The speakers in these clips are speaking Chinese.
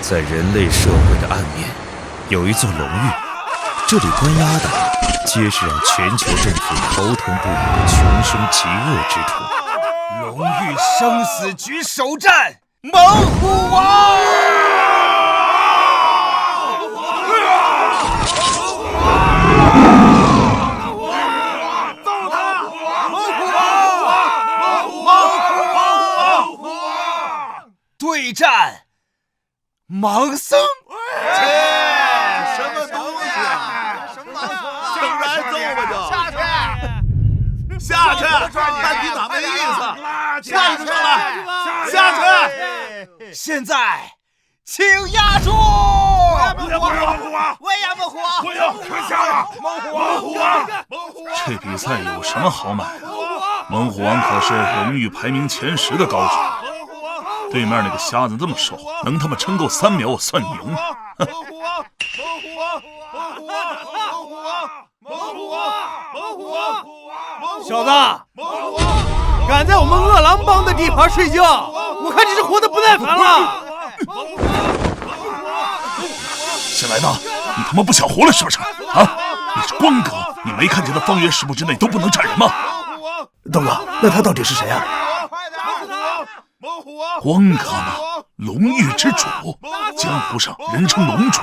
在人类社会的暗面，有一座龙域，这里关押的皆是让全球政府头疼不已的穷凶极恶之徒。龙域生死局首战，猛虎王！揍他！猛虎王！对战盲僧！什么东西啊？什么？当然揍吧就下去！看你哪没意思？下一个上来，下去！现在，请压住！猛虎王！我也压猛虎王！不行，快下了！猛虎王！这比赛有什么好买的？猛虎王可是龙域排名前10的高手。对面那个瞎子这么瘦，能他妈撑够3秒我算你赢。小子，敢在我们饿狼帮的地盘睡觉，我看你是活得不耐烦了。新来的，你他妈不想活了是不是？啊！你是光哥，你没看见他方圆10步之内都不能站人吗？东哥，那他到底是谁啊？光哥嘛，龙域之主，江湖上人称龙主。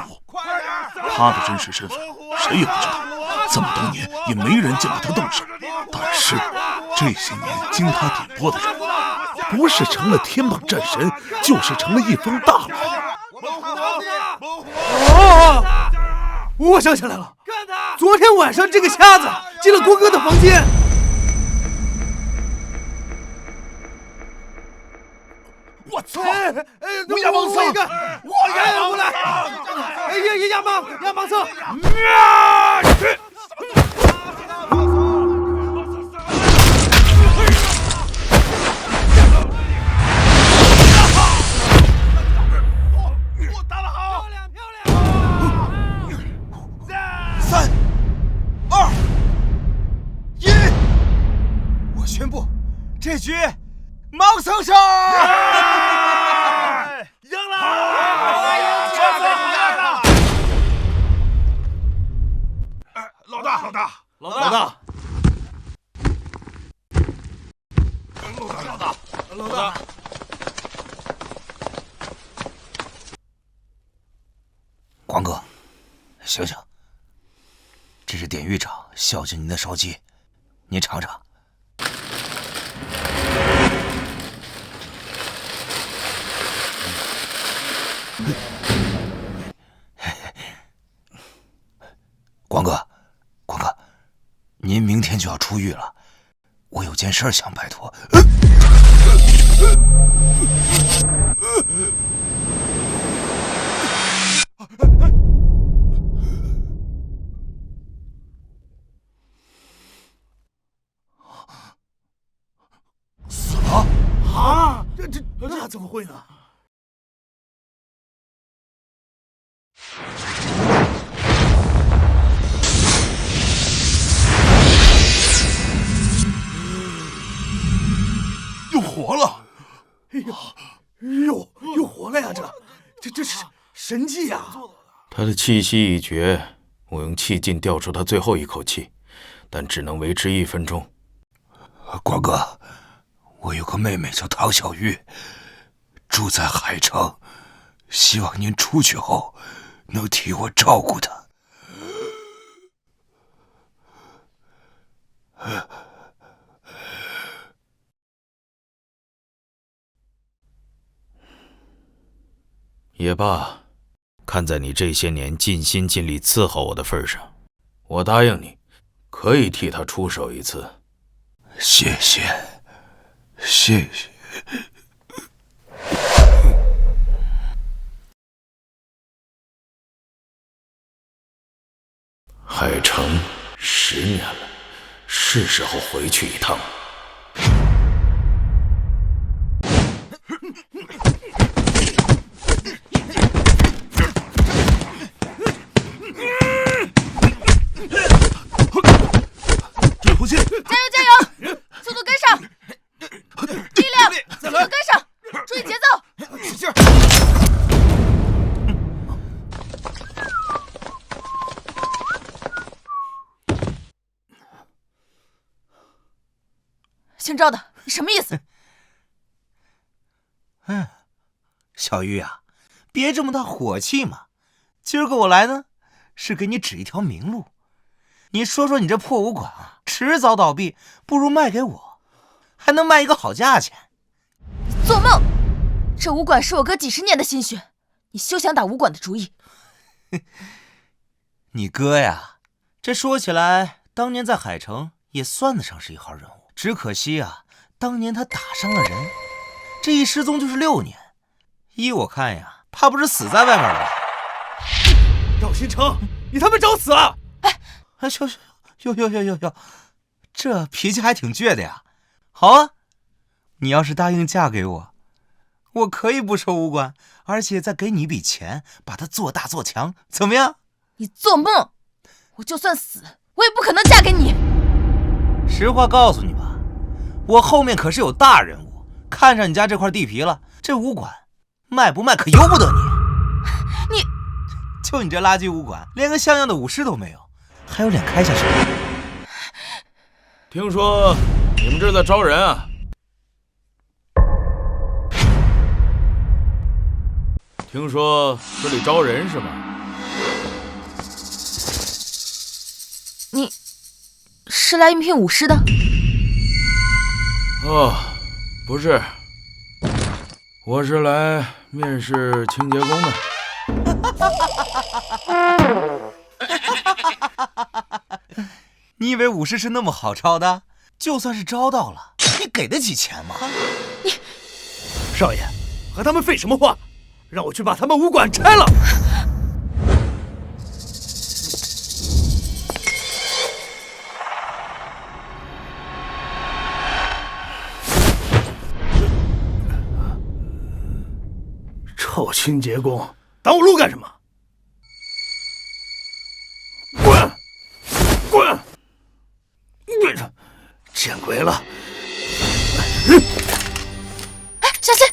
他的真实身份谁也不知道，这么多年也没人见过他动手。但是这些年经他点拨的人，不是成了天棒战神，就是成了一方大佬。哦，我想起来了，昨天晚上这个瞎子进了光哥的房间。我操！我压盲僧，我压过来！哎呀，压盲僧！我打得好，漂亮！3、2、1，我宣布，这局盲僧胜！赢了！老大！光哥，醒醒！这是典狱长孝敬您的烧鸡，您尝尝。光哥，您明天就要出狱了，我有件事想拜托。死了？啊，这怎么会呢？又活了！哎呦，又活了呀！这是神迹呀！他的气息已绝，我用气劲吊出他最后一口气，但只能维持1分钟。光哥，我有个妹妹叫唐小玉，住在海城，希望您出去后能替我照顾她。也罢，看在你这些年尽心尽力伺候我的份上，我答应你，可以替他出手一次。谢谢。海城10年了，是时候回去一趟。追回去！加油！速度跟上！力量，速度跟上！注意节奏！使劲！姓赵的，你什么意思？小玉啊，别这么大火气嘛。今儿个我来呢，是给你指一条明路。你说说你这破武馆啊，迟早倒闭，不如卖给我，还能卖一个好价钱。你做梦！这武馆是我哥几10年的心血，你休想打武馆的主意。你哥呀，这说起来，当年在海城也算得上是一号人物，只可惜啊，当年他打伤了人，这一失踪就是6年。依我看呀，怕不是死在外面了吧？赵新成，你他妈找死啊！哎，哟，这脾气还挺倔的呀。好啊，你要是答应嫁给我，我可以不收武馆，而且再给你一笔钱，把它做大做强，怎么样？你做梦！我就算死，我也不可能嫁给你。实话告诉你吧，我后面可是有大人物，看上你家这块地皮了，这武馆卖不卖可由不得你。就你这垃圾武馆，连个像样的武师都没有，还有脸开下去？听说你们这在招人啊？听说这里招人是吗？你是来应聘武师的？哦，不是，我是来面试清洁工的。你以为武师是那么好招的？就算是招到了，你给得起钱吗？你少爷，和他们废什么话？让我去把他们武馆拆了！臭清洁工，挡我路干什么？滚！滚！见鬼了！哎，小心！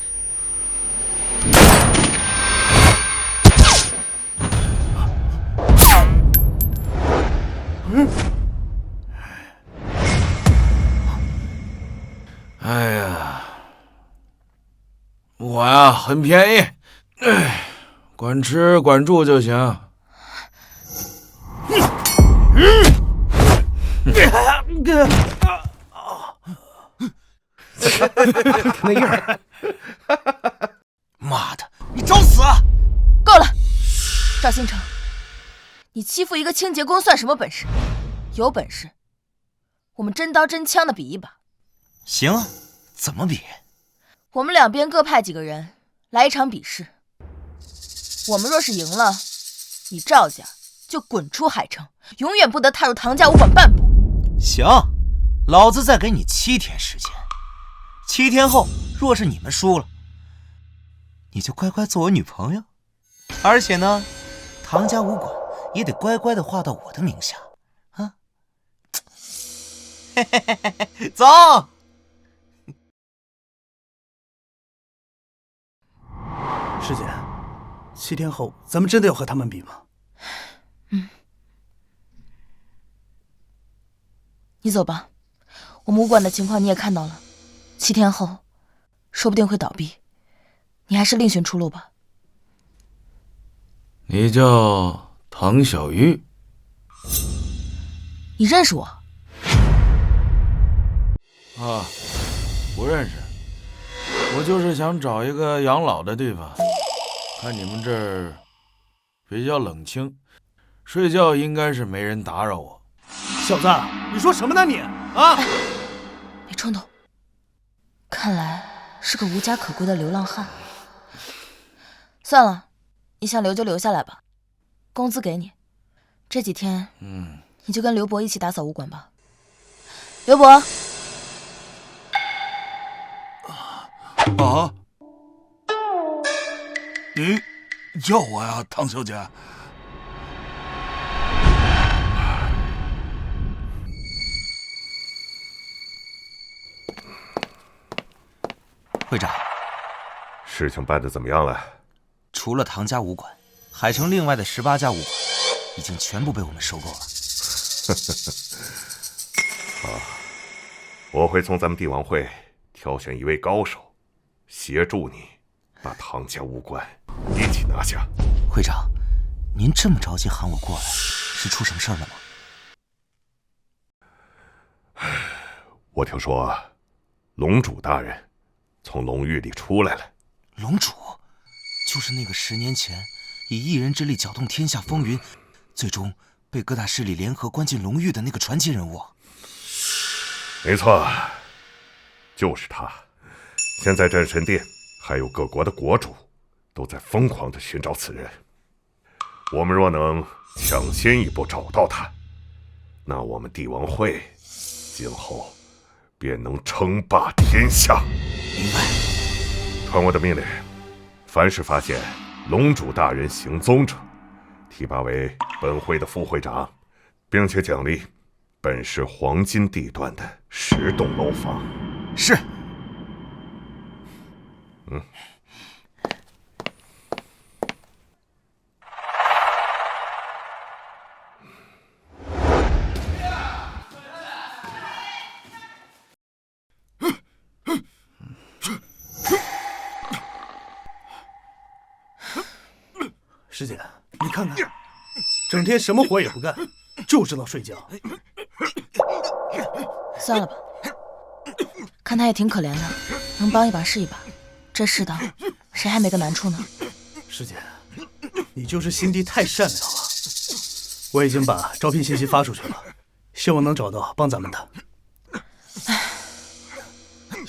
哎呀，我呀很便宜，管吃管住就行。那样儿，妈的，你找死啊！够了，赵新成，你欺负一个清洁工算什么本事？有本事，我们真刀真枪的比一把。行啊，怎么比？我们两边各派几个人来一场比试。我们若是赢了，你赵家就滚出海城，永远不得踏入唐家武馆半步。行，老子再给你7天时间。7天后，若是你们输了，你就乖乖做我女朋友，而且呢，唐家武馆也得乖乖的划到我的名下，啊！走。师姐，7天后咱们真的要和他们比吗？你走吧，我们武馆的情况你也看到了，7天后说不定会倒闭，你还是另寻出路吧。你叫唐小玉？你认识我？啊，不认识。我就是想找一个养老的地方，看你们这儿比较冷清，睡觉应该是没人打扰我。小子，你说什么呢你？啊！别冲动，看来是个无家可归的流浪汉。算了，你想留就留下来吧，工资给你。这几天，你就跟刘伯一起打扫武馆吧。刘伯。啊！你叫我呀，唐小姐。会长，事情办得怎么样了？除了唐家武馆，海城另外的18家武馆已经全部被我们收购了。我会从咱们帝王会挑选一位高手，协助你把唐家武馆一起拿下。会长，您这么着急喊我过来，是出什么事儿了吗？我听说，龙主大人从龙狱里出来了。龙主，就是那个10年前以一人之力搅动天下风云，最终被各大势力联合关进龙狱的那个传奇人物。没错，就是他。现在战神殿还有各国的国主都在疯狂地寻找此人。我们若能抢先一步找到他，那我们帝王会今后便能称霸天下。明白。传我的命令，凡是发现龙主大人行踪者，提拔为本会的副会长，并且奖励本市黄金地段的10栋楼房。是。师姐，你看看，整天什么活也不干，就知道睡觉。算了吧，看他也挺可怜的，能帮一把是一把。这世道，谁还没个难处呢？师姐，你就是心地太善良了。我已经把招聘信息发出去了，希望能找到帮咱们的。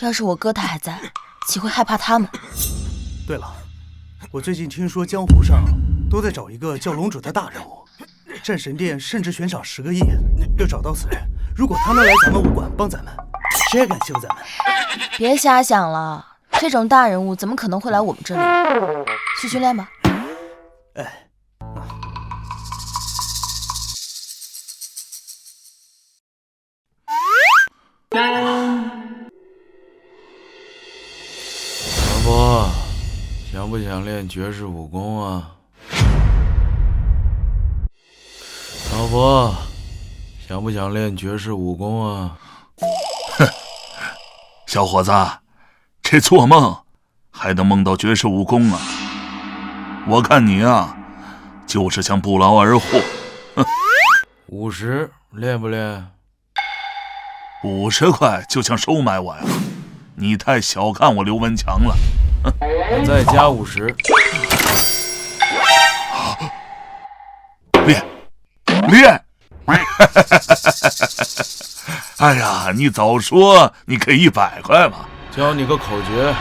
要是我哥他还在，岂会害怕他们？对了，我最近听说江湖上都在找一个叫龙主的大人物，战神殿甚至悬赏10个亿要找到此人。如果他能来咱们武馆帮咱们，谁还敢欺负咱们？别瞎想了，这种大人物怎么可能会来我们这里？去训练吧。哎。老婆，想不想练绝世武功啊？老婆，想不想练绝世武功啊？哼，小伙子，这做梦还能梦到绝世武功啊？我看你啊，就是想不劳而获。哼，50练不练？50块就想收买我呀？你太小看我刘文强了。我再加50。练！哎呀，你早说你给100块嘛！教你个口诀，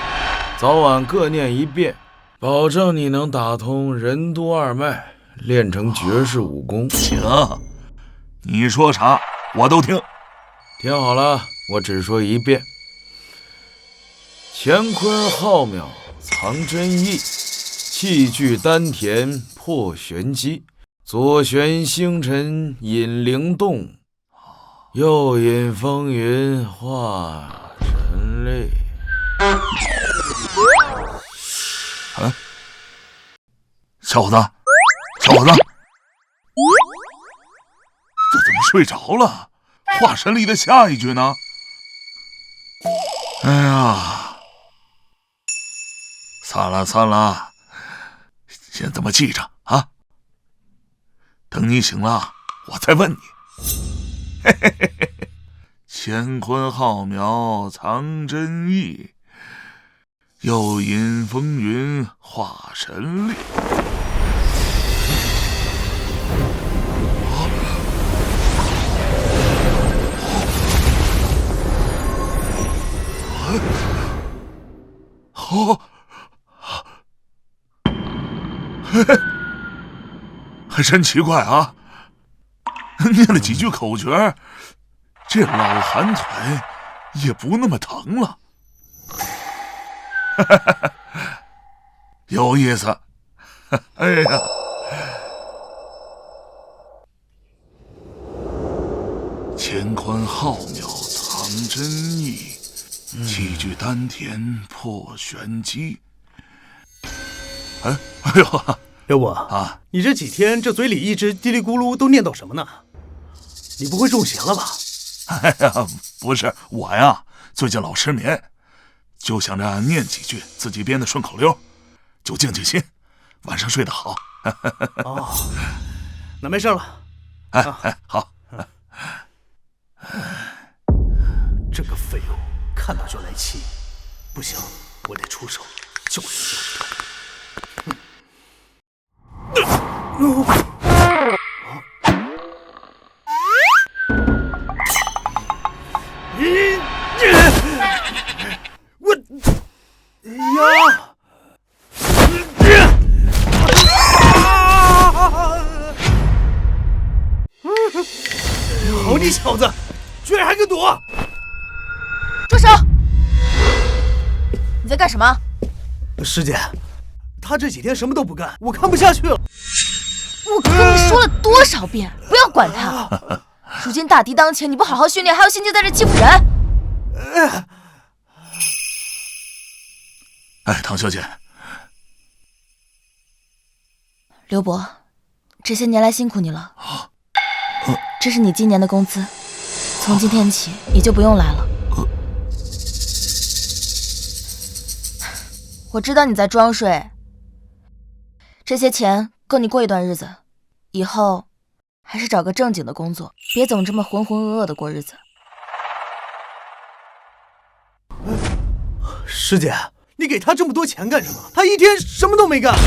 早晚各念1遍，保证你能打通任督二脉，练成绝世武功。行，你说啥我都听。听好了，我只说1遍：乾坤浩渺藏真意，气聚丹田破玄机。左旋星辰引灵动，右引风云化神力。啊，小伙子，小伙子，这怎么睡着了？化神力的下一句呢？哎呀，算了，先这么记着啊。等你醒了，我再问你。嘿嘿嘿嘿，乾坤浩渺藏真意，又引风云化神力。嘿嘿。还真奇怪啊！念了几句口诀，这老寒腿也不那么疼了。有意思。哎呀，乾坤浩渺藏真意，气聚丹田破玄机。哎呦！刘伯啊，你这几天这嘴里一直嘀哩咕噜都念叨什么呢？你不会中邪了吧？哎呀，不是我呀，最近老失眠，就想着念几句自己编的顺口溜，就静静心，晚上睡得好。哦，那没事了。好。这个废物看到就来气，不行，我得出手教训教训他。我呀！好你小子，居然还敢躲！住手！你在干什么？师姐，他这几天什么都不干，我看不下去了。我跟你说了多少遍，不要管他。如今大敌当前，你不好好训练，还有心情在这欺负人？哎，唐小姐，刘伯，这些年来辛苦你了。这是你今年的工资，从今天起你就不用来了。我知道你在装睡，这些钱够你过一段日子，以后还是找个正经的工作，别总这么浑浑噩噩的过日子。师姐，你给他这么多钱干什么？他一天什么都没干。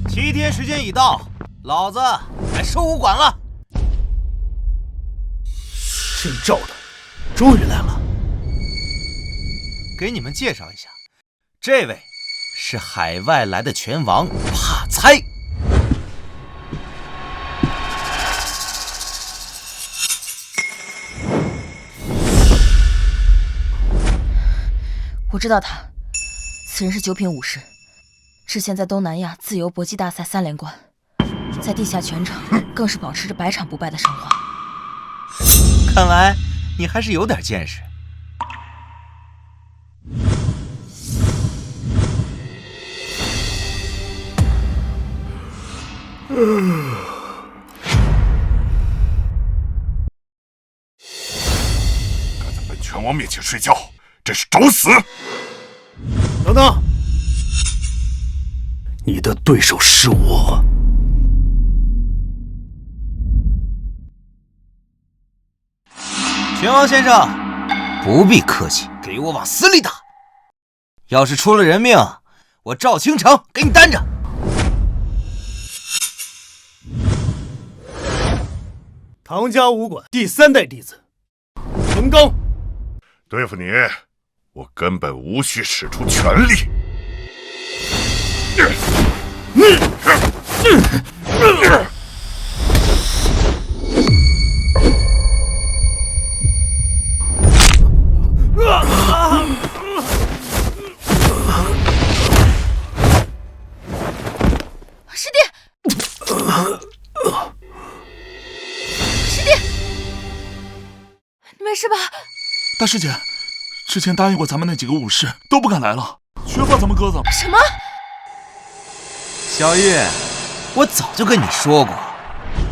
7天时间已到，老子来收武馆了。姓赵的，终于来了。给你们介绍一下，这位是海外来的拳王帕猜。我知道他，此人是九品武士，之前在东南亚自由搏击大赛3连冠，在地下拳场更是保持着100场不败的神话。看来你还是有点见识。敢在本拳王面前睡觉，这是找死！等等，你的对手是我。拳王先生，不必客气，给我往死里打！要是出了人命，我赵青城给你担着。唐家武馆第3代弟子陈刚，对付你，我根本无需使出全力。师弟，师弟，你没事吧？大师姐，之前答应过咱们那几个武士都不敢来了，全把咱们鸽子了。什么？小玉，我早就跟你说过，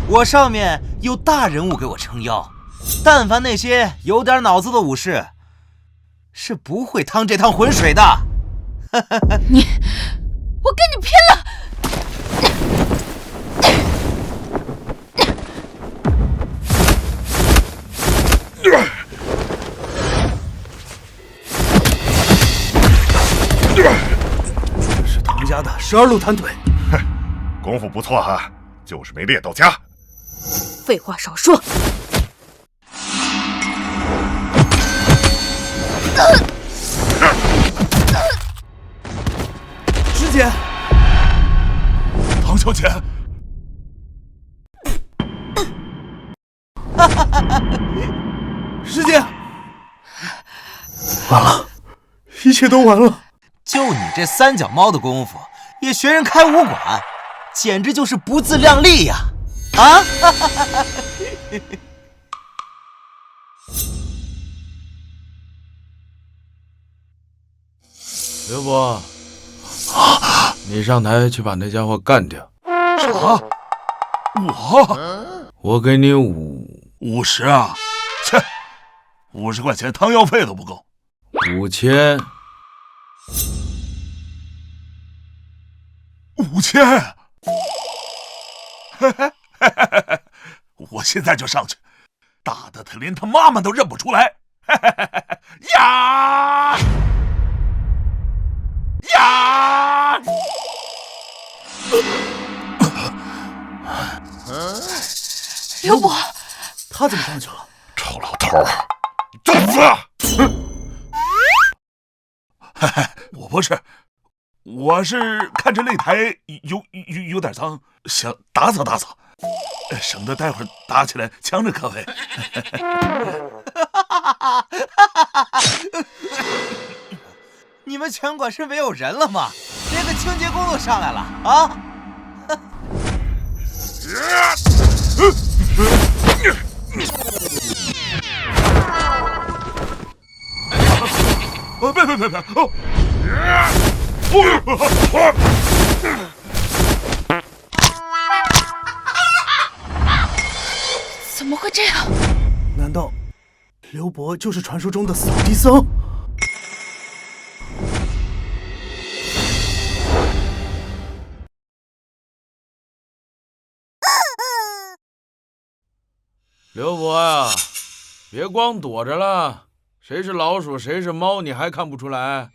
我上面有大人物给我撑腰，但凡那些有点脑子的武士，是不会趟这趟浑水的。你，我跟你拼了！这是唐家的12路弹腿。功夫不错哈，就是没练到家。废话少说。师姐，唐小姐，师姐，完了，一切都完了。就你这3脚猫的功夫，也学人开武馆，简直就是不自量力呀！啊！刘伯，你上台去把那家伙干掉。是。我给你50啊？切，50块钱汤药费都不够。 5000。 5000，我现在就上去，大的他连他妈妈都认不出来。呀呀！刘伯，他怎么上去了？臭老头儿，找死！我不是。 我是看着擂台有点脏，想打扫打扫，省得待会儿打起来呛着各位。你们拳馆是没有人了吗？连个清洁工都上来了啊！别！哦！怎么会这样？难道刘伯就是传说中的扫地僧？刘伯呀，别光躲着了，谁是老鼠谁是猫你还看不出来？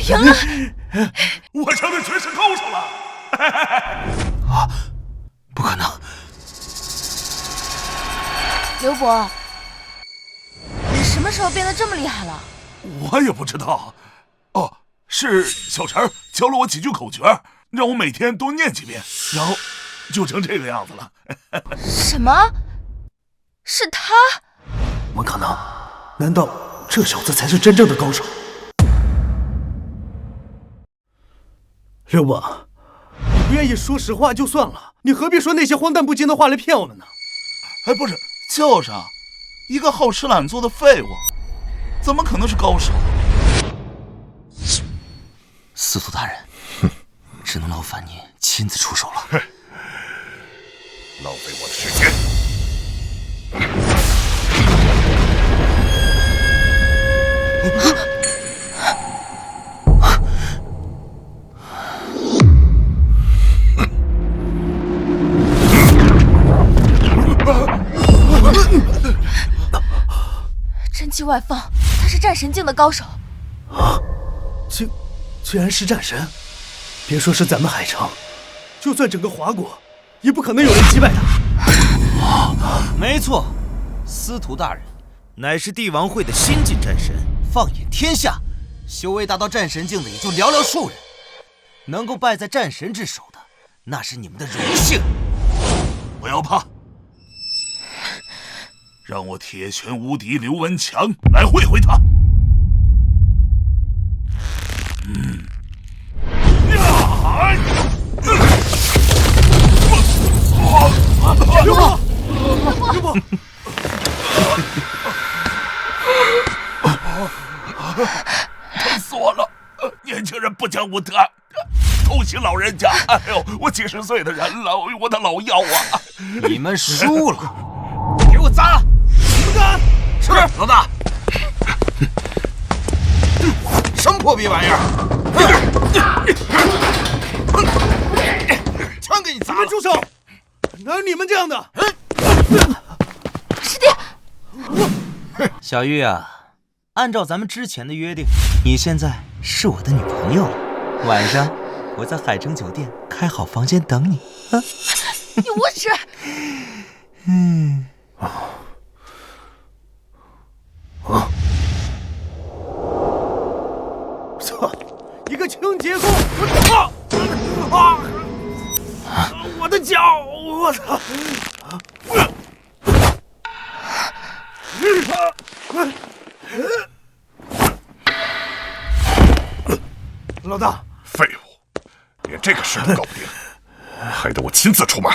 赢了！我成了绝世高手了！啊，不可能！刘伯，你什么时候变得这么厉害了？我也不知道。哦，是小陈教了我几句口诀，让我每天多念几遍，然后就成这个样子了。什么？是他？怎么可能？难道这小子才是真正的高手？刘伯，你不愿意说实话就算了，你何必说那些荒诞不经的话来骗我们呢？哎，不是，就是啊，一个好吃懒做的废物，怎么可能是高手？司徒大人，只能劳烦您亲自出手了。浪费我的时间。真气外放，他是战神境的高手。啊，居然是战神！别说是咱们海城，就算整个华国，也不可能有人击败他。没错，司徒大人乃是帝王会的新晋战神，放眼天下，修为达到战神境的也就寥寥数人，能够败在战神之手的，那是你们的荣幸。不要怕，让我铁拳无敌刘文强来会会他。刘伯，刘伯，疼死我了！年轻人不讲武德，偷袭老人家。哎呦，我几十岁的人了，我的老腰啊！你们输了，给我砸了！不干！是老大。什么破逼玩意儿！全给你砸了！你们住手！哪有你们这样的？师弟，小玉啊，按照咱们之前的约定，你现在是我的女朋友了。晚上我在海城酒店开好房间等你啊！你无耻！操！一个清洁工！我的脚！我操！老大，废物！这个事都搞不定，害得我亲自出马。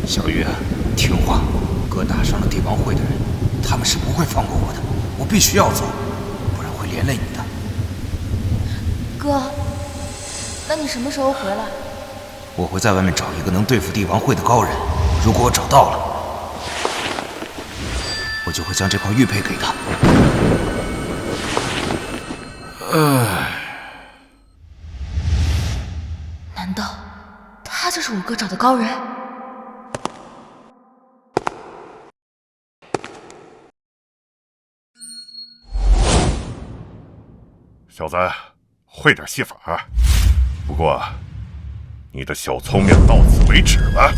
小玉，听话，哥打伤了帝王会的人，他们是不会放过我的，我必须要走，不然会连累你的。哥，那你什么时候回来？我会在外面找一个能对付帝王会的高人，如果我找到了，我就会将这块玉佩给他。难道他就是我哥找的高人？小子，会点戏法，不过你的小聪明到此为止了。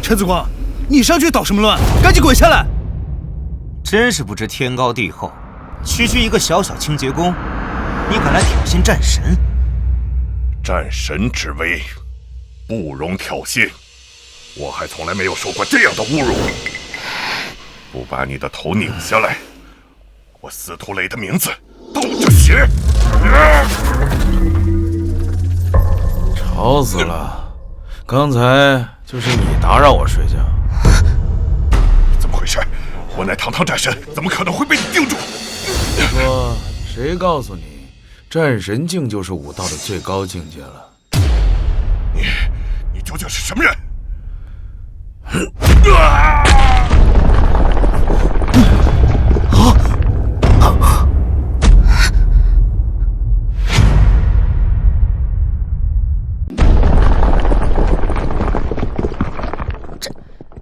陈子光，你上去捣什么乱？赶紧滚下来！真是不知天高地厚，区区一个小小清洁工，你敢来挑衅战神？战神之威，不容挑衅。我还从来没有受过这样的侮辱。不把你的头拧下来，我司徒雷的名字倒着写。吵死了！刚才就是你打扰我睡觉。怎么回事？我乃堂堂战神，怎么可能会被你盯住？说谁告诉你，战神境就是武道的最高境界了？你究竟是什么人？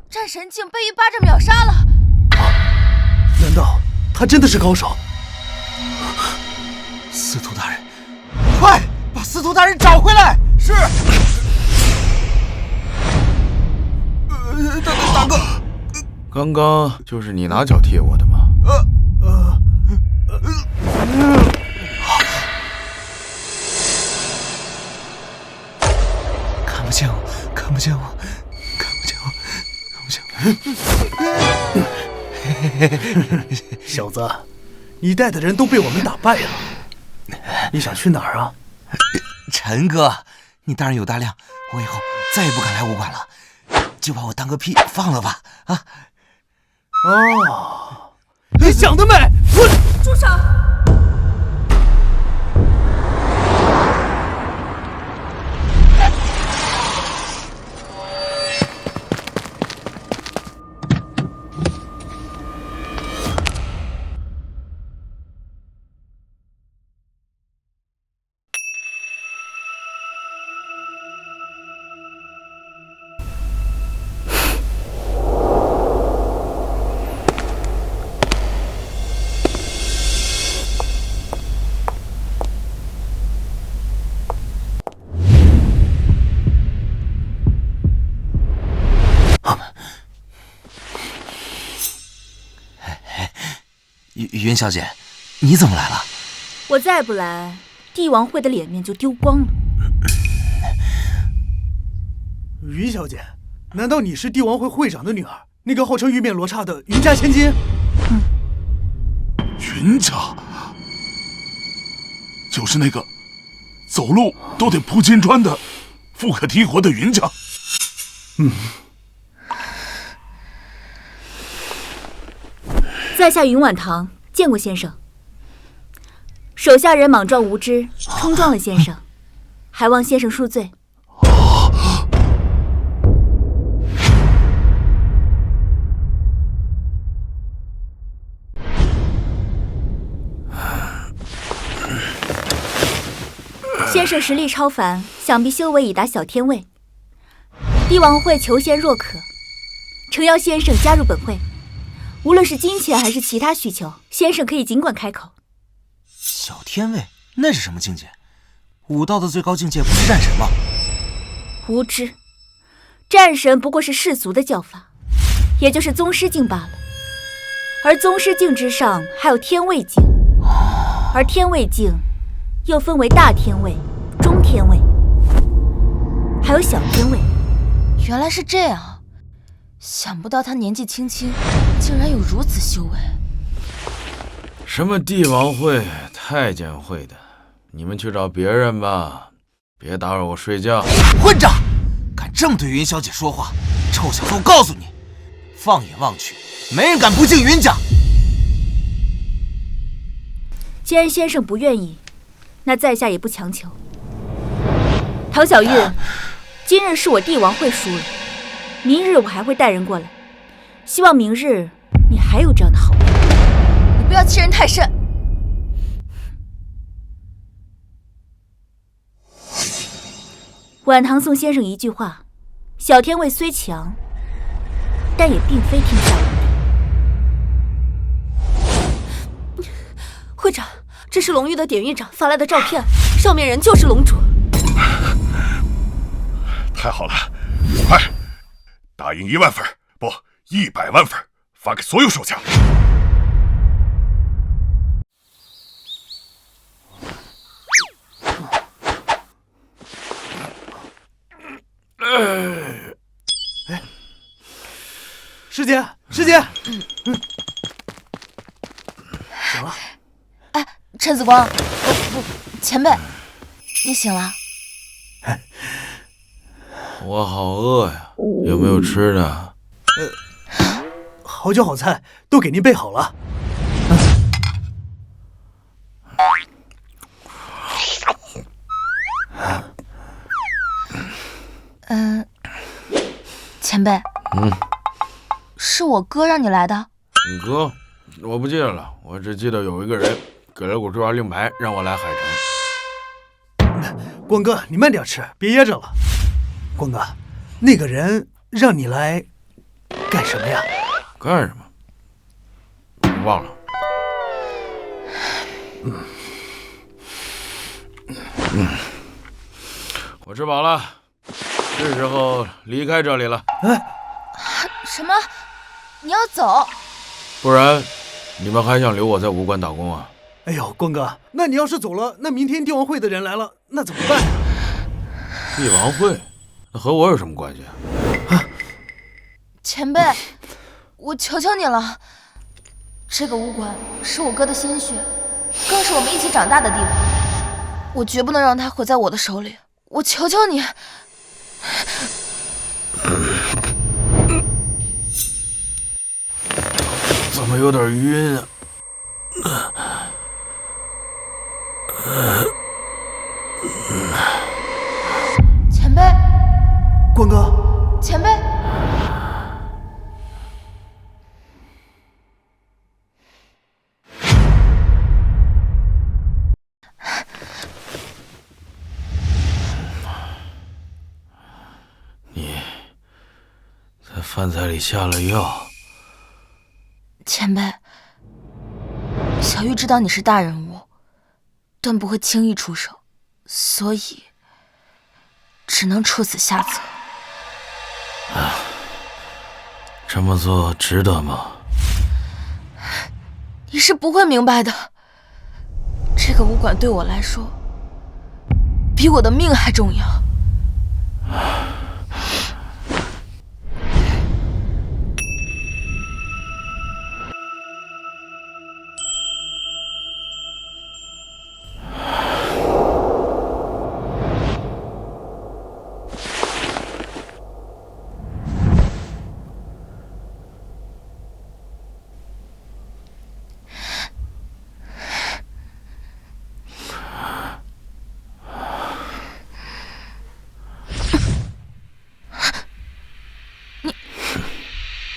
战神竟被一巴掌秒杀了！难道他真的是高手？司徒大人，快把司徒大人找回来！是。大哥，刚刚就是你拿脚踢我的吗？看不见我，看不见我，看不见我，看不见我。小子，你带的人都被我们打败了，你想去哪儿啊？陈哥，你大人有大量，我以后再也不敢来武馆了，就把我当个屁放了吧！啊！哦，你想得美！我住手！云小姐，你怎么来了？我再不来，帝王会的脸面就丢光了。云小姐，难道你是帝王会会长的女儿，那个号称玉面罗刹的云家千金？云家，就是那个走路都得铺金砖的富可敌国的云家。在下云婉堂，见过先生。手下人莽撞无知，冲撞了先生，还望先生恕罪。先生实力超凡，想必修为已达小天位。帝王会求贤若渴，诚邀先生加入本会。无论是金钱还是其他需求，先生可以尽管开口。小天位那是什么境界？武道的最高境界不是战神吗？无知，战神不过是世俗的叫法，也就是宗师境罢了。而宗师境之上还有天位境，而天位境又分为大天位、中天位，还有小天位。原来是这样，想不到他年纪轻轻，竟然有如此修为。什么帝王会、太监会的，你们去找别人吧，别打扰我睡觉。混账！敢这么对云小姐说话，臭小子，我告诉你，放眼望去，没人敢不敬云家。既然先生不愿意，那在下也不强求。唐小玉，今日是我帝王会输了，明日我还会带人过来，希望明日你还有这样的好运。你不要欺人太甚。晚唐送先生一句话：小天位虽强，但也并非天下无敌。会长，这是龙域的典狱长发来的照片，上面人就是龙主。太好了，快打印1万份，不，100万份，发给所有手下。师姐，师姐，醒了。哎，陈子光，不，前辈，你醒了？我好饿呀，有没有吃的？好酒好菜都给您备好了。前辈，是我哥让你来的。你哥，我不记得了，我只记得有一个人给了我这张令牌，让我来海城。光哥，你慢点吃，别噎着了。光哥，那个人让你来干什么呀？干什么？我忘了。我吃饱了，是时候离开这里了。什么？你要走？不然，你们还想留我在武馆打工啊？哎呦，光哥，那你要是走了，那明天帝王会的人来了，那怎么办呀？帝王会？那和我有什么关系啊？前辈，我求求你了，这个武馆是我哥的心血，更是我们一起长大的地方，我绝不能让它毁在我的手里。我求求你。怎么有点晕啊？前辈，光哥，前辈，你在饭菜里下了药。前辈，小玉知道你是大人物，断不会轻易出手，所以只能处此下策。这么做值得吗？你是不会明白的，这个武馆对我来说，比我的命还重要。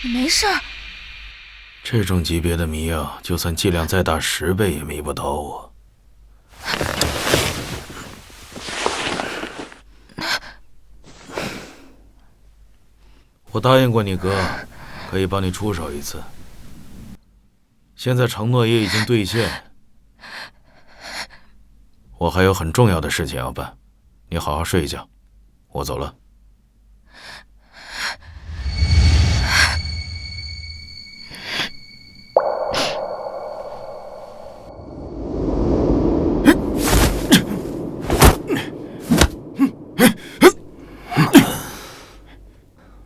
你没事？这种级别的迷药，就算剂量再大10倍也迷不倒我。我答应过你哥，可以帮你出手一次。现在承诺也已经兑现，我还有很重要的事情要办，你好好睡一觉，我走了。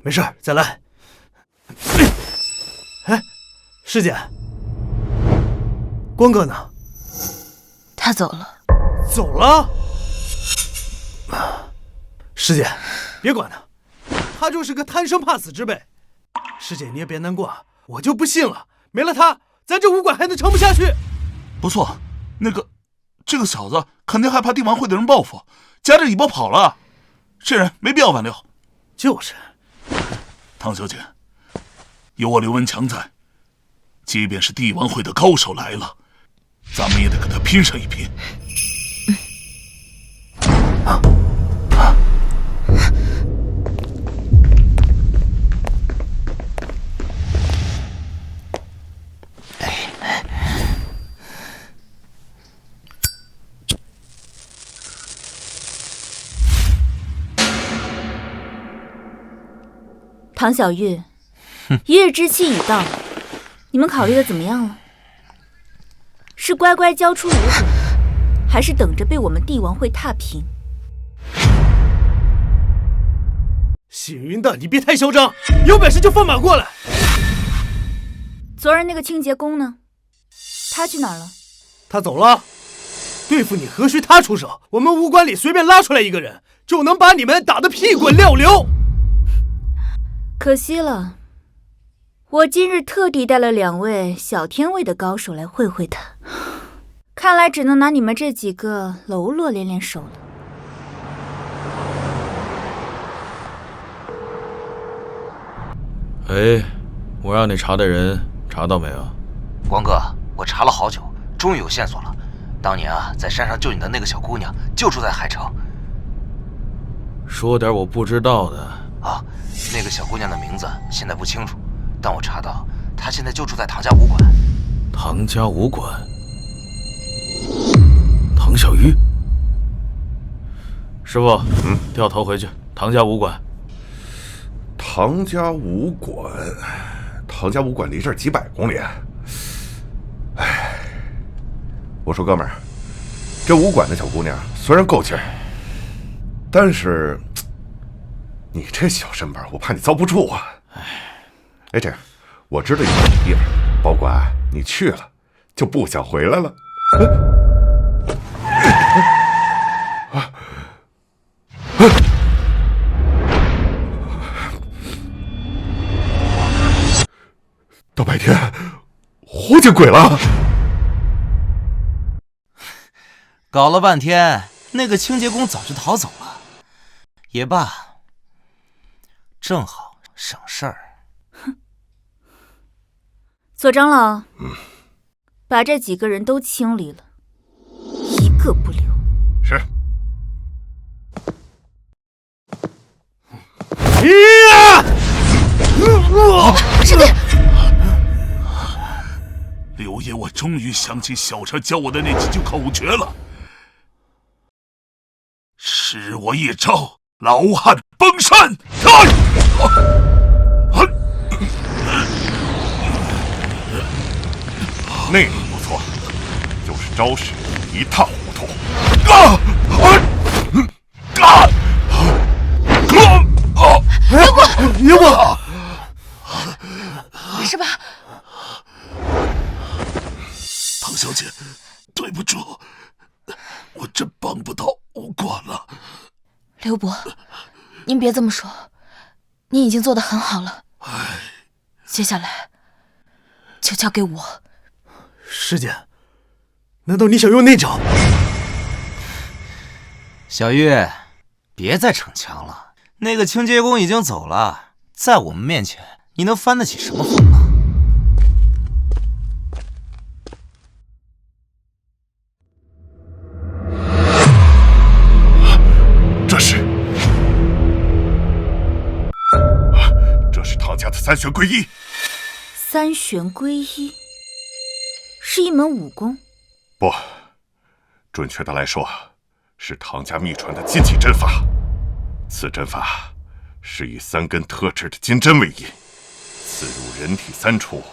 没事，再来。哎，师姐，光哥呢？他走了。走了？师姐，别管他，他就是个贪生怕死之辈。师姐你也别难过，我就不信了，没了他，咱这武馆还能撑不下去。不错，这个小子肯定害怕帝王会的人报复，夹着尾巴跑了。这人没必要挽留。就是。唐小姐，有我刘文强在，即便是帝王会的高手来了，咱们也得跟他拼上一拼。唐小玉，一日之期已到，你们考虑的怎么样了？是乖乖交出武馆，还是等着被我们帝王会踏平？许云的，你别太嚣张，有本事就放马过来！昨儿那个清洁工呢？他去哪儿了？他走了。对付你何须他出手？我们武馆里随便拉出来一个人，就能把你们打得屁滚尿流。可惜了，我今日特地带了2位小天位的高手来会会他，看来只能拿你们这几个喽啰练练手了。哎，我让你查的人查到没有？光哥，我查了好久，终于有线索了。当年啊，在山上救你的那个小姑娘就住在海城。说点我不知道的啊。那个小姑娘的名字现在不清楚，但我查到她现在就住在唐家武馆。唐家武馆？唐小玉？师傅，掉头回去。唐家武馆。唐家武馆，唐家武馆离这儿几百公里。哎，我说哥们儿，这武馆的小姑娘虽然够劲儿，但是你这小身板，我怕你遭不住啊！哎，这样，我知道有个地方，保管你去了就不想回来了。大白天，活见鬼了！搞了半天，那个清洁工早就逃走了。也罢，正好省事儿。哼，左长老，把这几个人都清理了，一个不留。是。师弟，刘爷，我终于想起小车教我的那几句口诀了。示我一招，老汉崩山！那个不错，就是招式一塌糊涂。刘伯，没事吧？唐小姐，对不住，我真帮不到武馆了。刘伯，您别这么说，您已经做得很好了。接下来就交给我。师姐，难道你想用那招？小玉，别再逞强了。那个清洁工已经走了，在我们面前，你能翻得起什么风啊？这是唐家的3玄归一。三玄归一是一门武功？不，准确的来说，是唐家秘传的禁忌针法。此针法是以3根特制的金针为引，刺入人体3处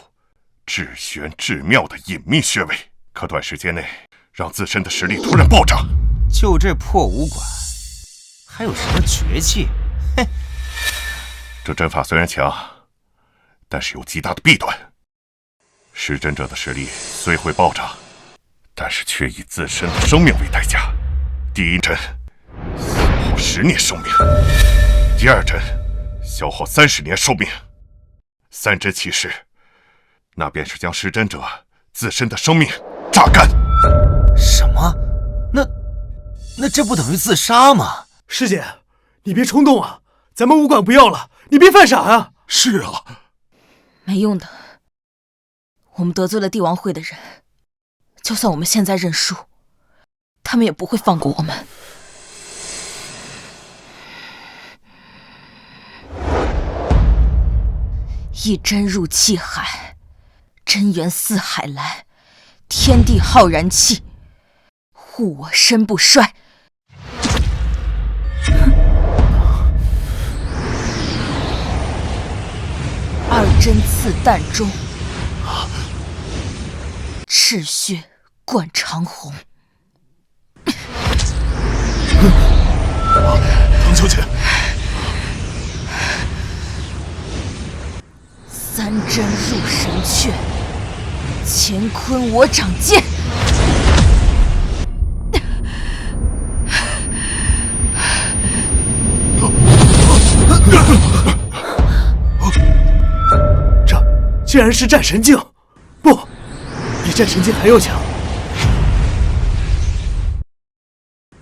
至玄至妙的隐秘穴位，可短时间内让自身的实力突然暴涨。就这破武馆，还有什么绝技？哼！这针法虽然强，但是有极大的弊端。施针者的实力虽会暴涨，但是却以自身的生命为代价。第一针消耗10年寿命，第2针消耗30年寿命，3针起施，那便是将施针者自身的生命榨干。什么？那这不等于自杀吗？师姐，你别冲动啊，咱们武馆不要了，你别犯傻啊！是啊，没用的，我们得罪了帝王会的人，就算我们现在认输，他们也不会放过我们。一针入气海，真元似海来，天地浩然气，护我身不衰。2针刺膻中，赤血贯长虹。唐小姐3针入神阙，乾坤我掌剑。这竟然是战神境，不，比战神境还要强。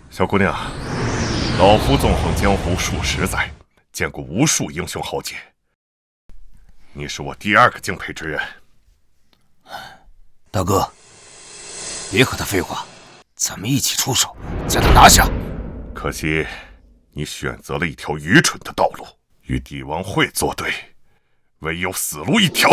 小姑娘，老夫纵横江湖数10载，见过无数英雄豪杰，你是我第2个敬佩之人。大哥，别和他废话，咱们一起出手，将他拿下。可惜你选择了一条愚蠢的道路，与帝王会作对，唯有死路一条。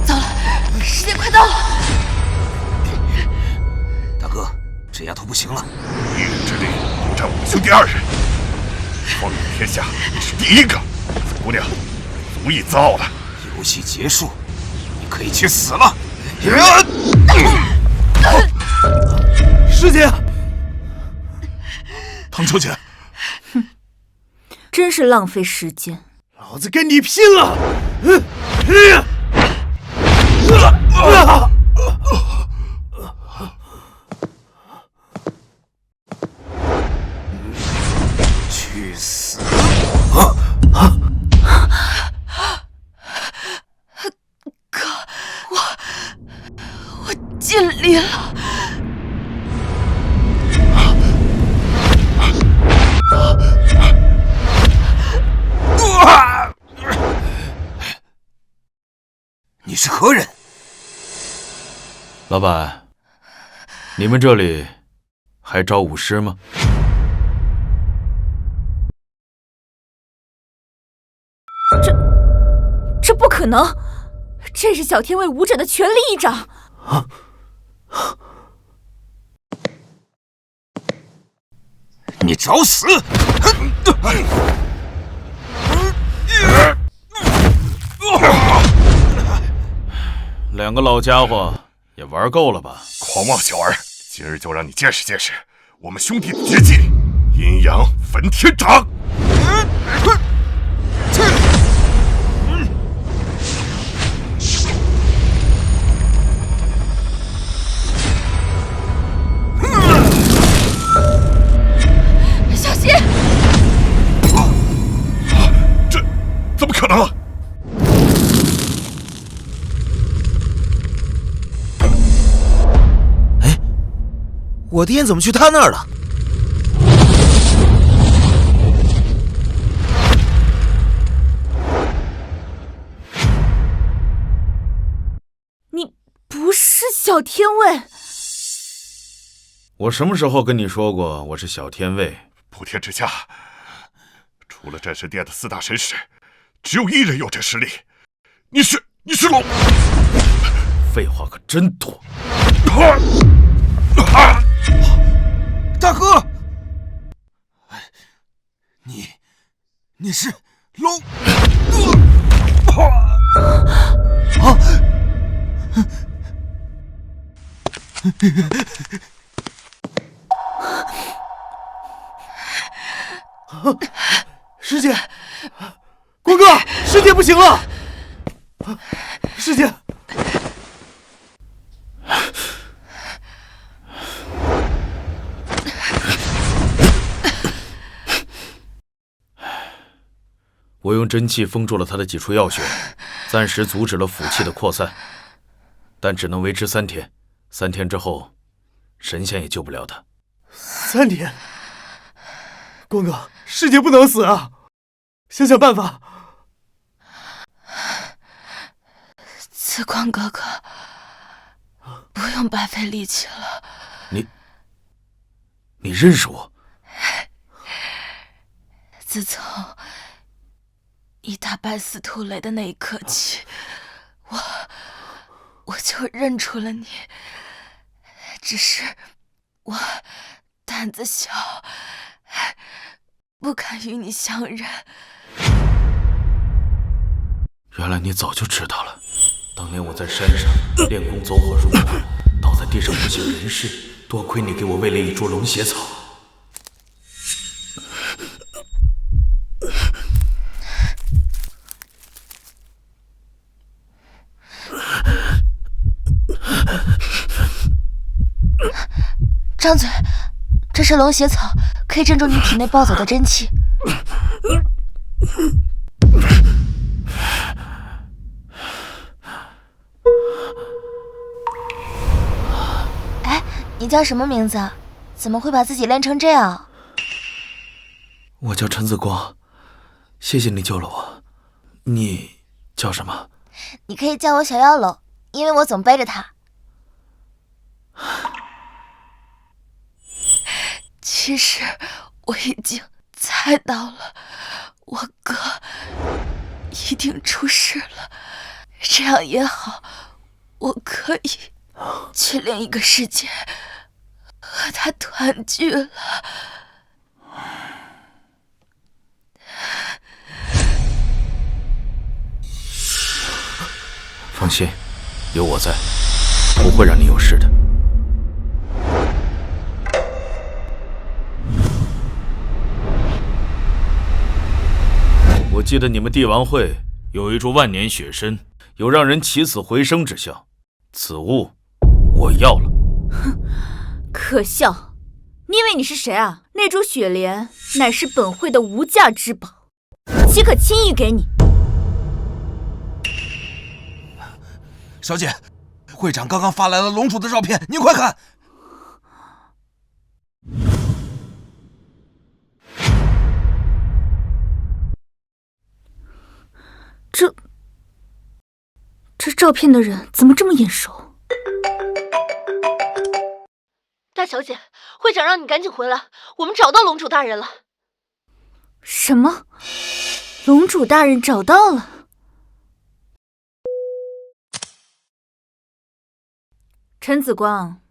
糟了，时间快到了！大哥，这丫头不行了！1人之力独占我们兄弟2人，放眼天下，你是第1个。小姑娘，足以自傲了。游戏结束，你可以去死了。师姐，唐小姐，真是浪费时间。老子跟你拼了！去死！哥，我尽力了。你是何人？老板，你们这里还招武师吗？这不可能！这是小天卫武者的全力一掌。你找死！2个老家伙也玩够了吧？狂妄小儿，今日就让你见识见识我们兄弟的绝技——阴阳分天掌！小心！这怎么可能？我的烟怎么去他那儿了？小天卫，我什么时候跟你说过我是小天卫？普天之下，除了战神殿的4大神使，只有1人有这实力。你是龙？废话可真多。大哥，你是龙？师姐，光哥，师姐不行了，师姐。我用真气封住了他的几处要穴，暂时阻止了腑气的扩散，但只能维持3天。3天之后，神仙也救不了他。3天，光哥，师姐不能死啊！想想办法。紫光哥哥，不用白费力气了。你认识我？自从你打败司徒雷的那一刻起，我就认出了你，只是我胆子小，不敢与你相认。原来你早就知道了。当年我在山上练功走火入魔，倒在地上不省人事，多亏你给我喂了一株龙血草。张嘴，这是龙血草，可以镇住你体内暴走的真气。哎，你叫什么名字？怎么会把自己练成这样？我叫陈子光，谢谢你救了我。你叫什么？你可以叫我小妖龙，因为我总背着它。其实我已经猜到了，我哥一定出事了。这样也好，我可以去另一个世界和他团聚了。放心，有我在，不会让你有事的。我记得你们帝王会有一株万年雪参，有让人起死回生之效，此物我要了。哼，可笑！你以为你是谁啊？那株雪莲乃是本会的无价之宝，岂可轻易给你？小姐，会长刚刚发来了龙主的照片，您快看。这照片的人怎么这么眼熟？大小姐，会长让你赶紧回来，我们找到龙主大人了。什么？龙主大人找到了？陈子光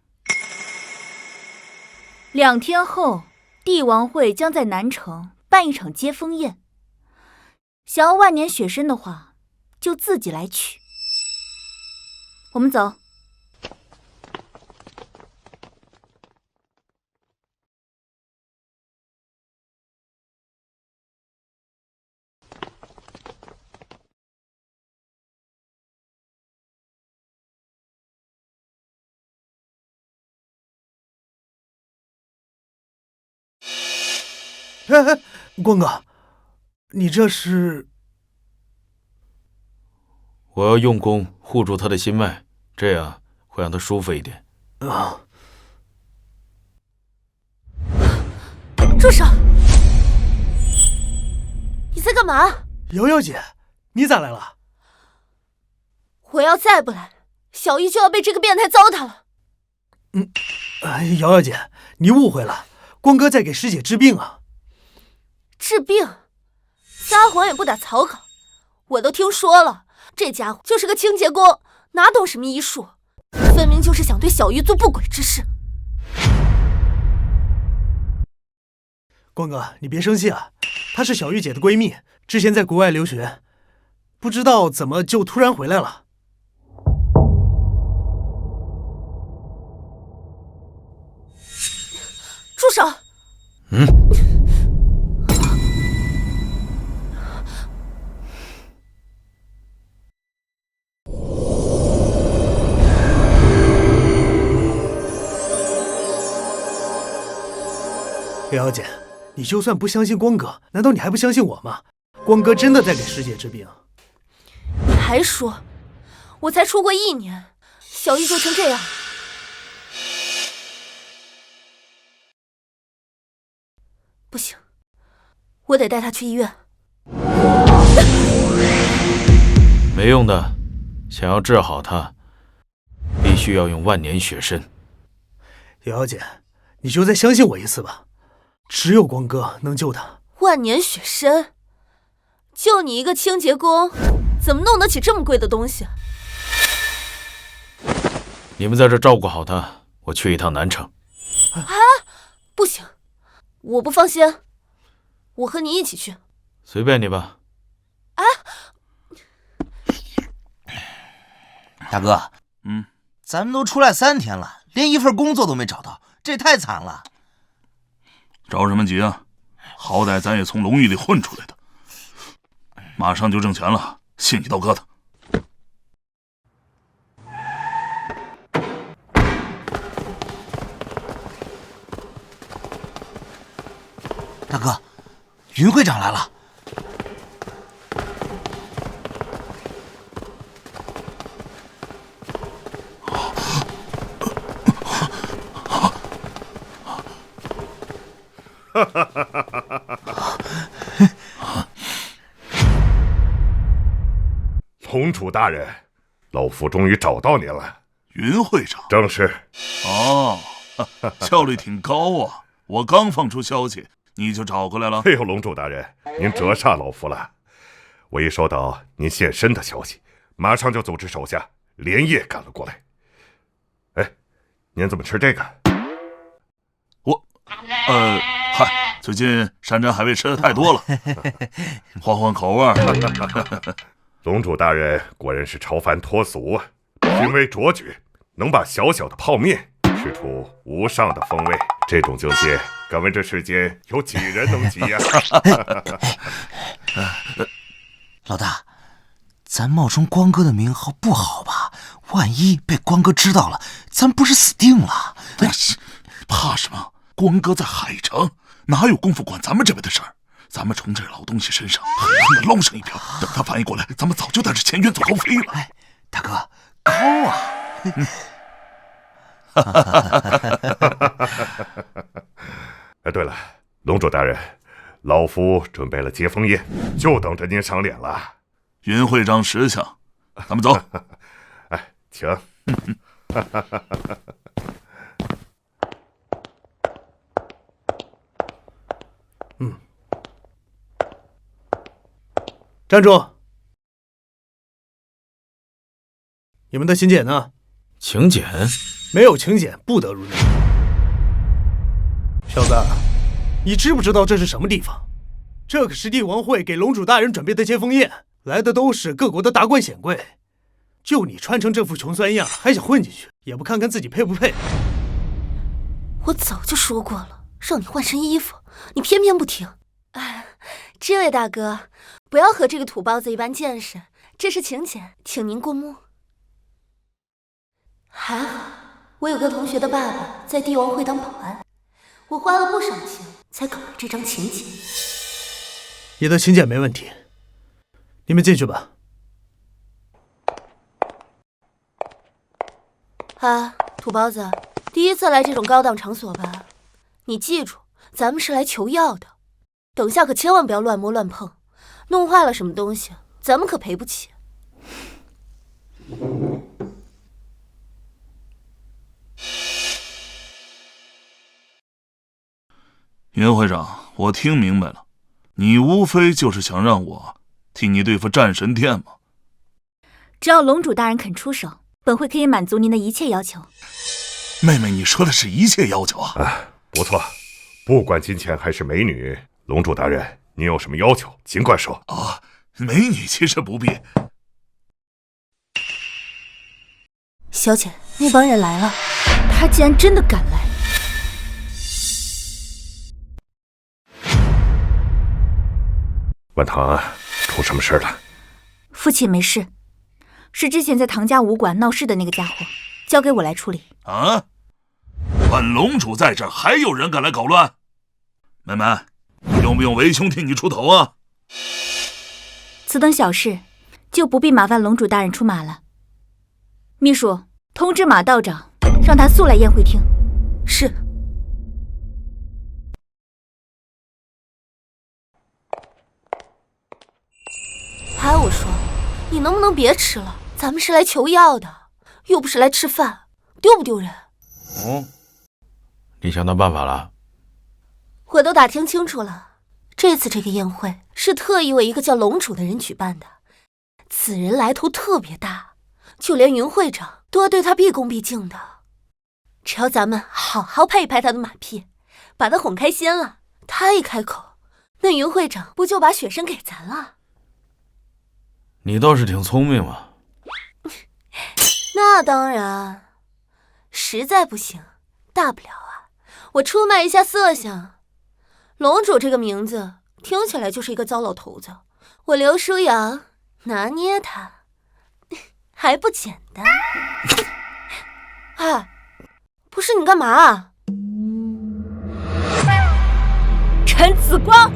，2天后，帝王会将在南城办一场接风宴。想要万年雪参的话，就自己来取。我们走。哎，光哥，你这是？我要用功护住他的心脉，这样会让他舒服一点。啊！住手！你在干嘛？瑶瑶姐，你咋来了？我要再不来，小玉就要被这个变态糟蹋了。瑶瑶姐，你误会了，光哥在给师姐治病啊。治病？撒谎也不打草稿。我都听说了，这家伙就是个清洁工，哪懂什么医术，分明就是想对小玉做不轨之事。光哥，你别生气啊，她是小玉姐的闺蜜，之前在国外留学，不知道怎么就突然回来了。住手！瑶瑶姐，你就算不相信光哥，难道你还不相信我吗？光哥真的在给师姐治病。你还说，我才出国1年，小玉就成这样。不行，我得带她去医院。没用的，想要治好她，必须要用万年雪参。瑶瑶姐，你就再相信我一次吧，只有光哥能救她。万年雪参？就你一个清洁工，怎么弄得起这么贵的东西？你们在这照顾好她，我去一趟南城。啊，不行，我不放心，我和你一起去。随便你吧。啊！大哥，咱们都出来3天了，连一份工作都没找到，这太惨了。着什么急啊？好歹咱也从龙狱里混出来的，马上就挣钱了，信你刀疙瘩。大哥，云会长来了。龙主大人，老夫终于找到您了。云会长？正是。哦，效率挺高啊！我刚放出消息，你就找过来了。哎呦，龙主大人，您折煞老夫了。我一收到您现身的消息，马上就组织手下连夜赶了过来。哎，您怎么吃这个？嗨，最近山珍海味吃的太多了，换换口味。龙主大人果然是超凡脱俗啊，品味卓绝，能把小小的泡面吃出无上的风味，这种境界，敢问这世间有几人能及呀？老大，咱冒充光哥的名号不好吧？万一被光哥知道了，咱不是死定了？怕什么？光哥在海城，哪有功夫管咱们这边的事儿？咱们从这老东西身上狠狠地捞上一瓢，等他反应过来，咱们早就带着钱远走高飞了。哎，大哥，高啊！哎，对了，龙主大人，老夫准备了接风宴，就等着您赏脸了。云会长识相，咱们走。哎，请。站住！你们的请柬呢？请柬？没有请柬不得入内。小子，你知不知道这是什么地方？这可是帝王会给龙主大人准备的接风宴，来的都是各国的达官显贵。就你穿成这副穷酸样，还想混进去，也不看看自己配不配？我早就说过了，让你换身衣服，你偏偏不听。哎，这位大哥，不要和这个土包子一般见识，这是请柬，请您过目。还好，我有个同学的爸爸在帝王会当保安，我花了不少钱才搞了这张请柬。你的请柬没问题，你们进去吧。啊，土包子，第一次来这种高档场所吧？你记住，咱们是来求药的，等下可千万不要乱摸乱碰，弄坏了什么东西，咱们可赔不起。袁会长，我听明白了，你无非就是想让我替你对付战神殿吗？只要龙主大人肯出手，本会可以满足您的一切要求。妹妹，你说的是一切要求啊？不错，不管金钱还是美女，龙主大人，您有什么要求，尽管说。美女其实不必。小姐，那帮人来了。他竟然真的敢来！万堂，出什么事了？父亲没事，是之前在唐家武馆闹事的那个家伙，交给我来处理。啊！本龙主在这儿，还有人敢来搞乱？妹妹，用不用为兄替你出头啊？此等小事，就不必麻烦龙主大人出马了。秘书，通知马道长，让他速来宴会厅。是。还有我说，你能不能别吃了？咱们是来求药的，又不是来吃饭，丢不丢人？你想到办法了？我都打听清楚了，这次这个宴会是特意为一个叫龙主的人举办的，此人来头特别大，就连云会长都要对他毕恭毕敬的。只要咱们好好拍一拍他的马屁，把他哄开心了，他一开口，那云会长不就把雪参给咱了？你倒是挺聪明嘛。那当然，实在不行，大不了我出卖一下色相。龙主这个名字听起来就是一个糟老头子，我刘书阳拿捏他还不简单。不是你干嘛啊？陈紫光，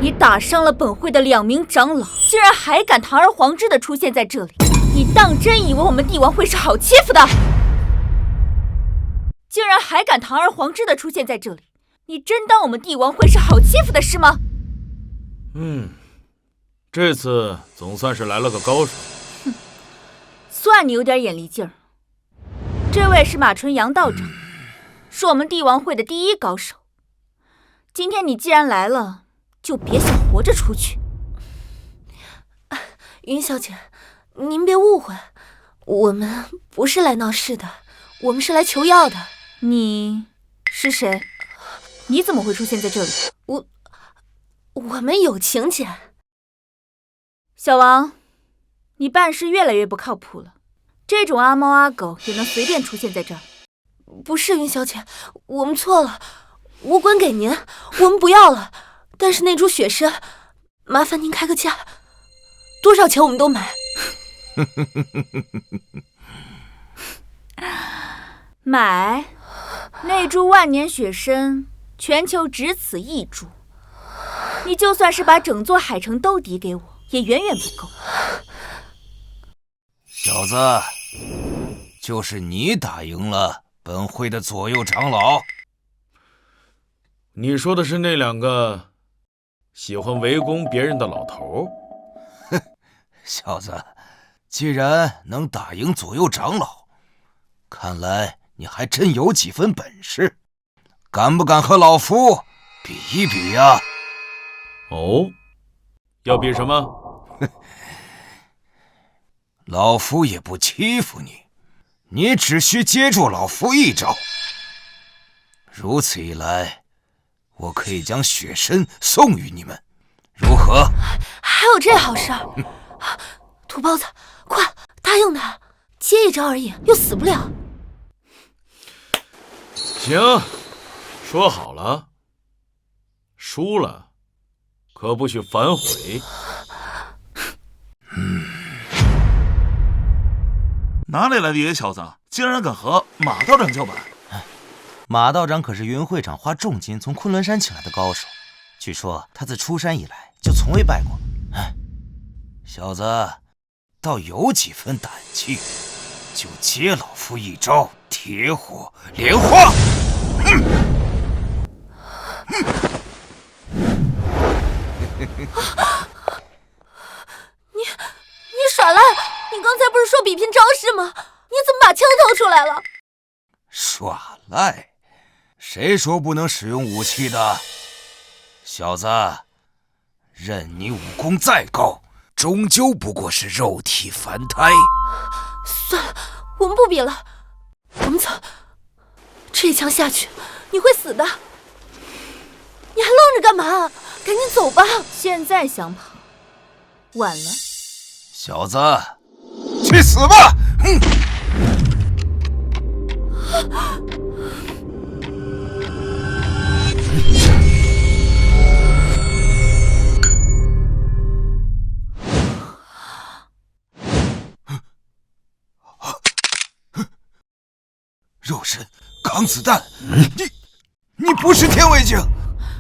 你打伤了本会的2名长老，竟然还敢堂而皇之的出现在这里，你当真以为我们帝王会是好欺负的？竟然还敢堂而皇之的出现在这里，你真当我们帝王会是好欺负的是吗？这次总算是来了个高手。算你有点眼力劲儿。这位是马纯杨道长，是我们帝王会的第一高手。今天你既然来了，就别想活着出去。云小姐，您别误会，我们不是来闹事的，我们是来求药的。你是谁？你怎么会出现在这里？我们有请柬。小王，你办事越来越不靠谱了，这种阿猫阿狗也能随便出现在这儿？不是云小姐，我们错了，武馆给您，我们不要了。但是那株雪参，麻烦您开个价，多少钱我们都买。买那株万年雪参，全球只此一株。你就算是把整座海城都抵给我，也远远不够。小子，就是你打赢了本会的左右长老。你说的是那2个喜欢围攻别人的老头？哼，小子，既然能打赢左右长老，看来你还真有几分本事，敢不敢和老夫比一比呀？要比什么？老夫也不欺负你，你只需接住老夫一招。如此一来，我可以将雪参送与你们，如何？还有这好事？土包子，快答应他，接一招而已，又死不了。行，说好了，输了可不许反悔。哪里来的野小子，竟然敢和马道长叫板？马道长可是云会长花重金从昆仑山请来的高手，据说他自出山以来就从未败过。小子倒有几分胆气，就接老夫一招铁火莲花。你耍赖！你刚才不是说比拼招式吗？你怎么把枪掏出来了？耍赖？谁说不能使用武器的？小子，任你武功再高，终究不过是肉体凡胎。算了，我们不比了，我们走。这一枪下去，你会死的。你还愣着干嘛？赶紧走吧！现在想跑，晚了。小子，去死吧！肉身扛子弹，你不是天卫警？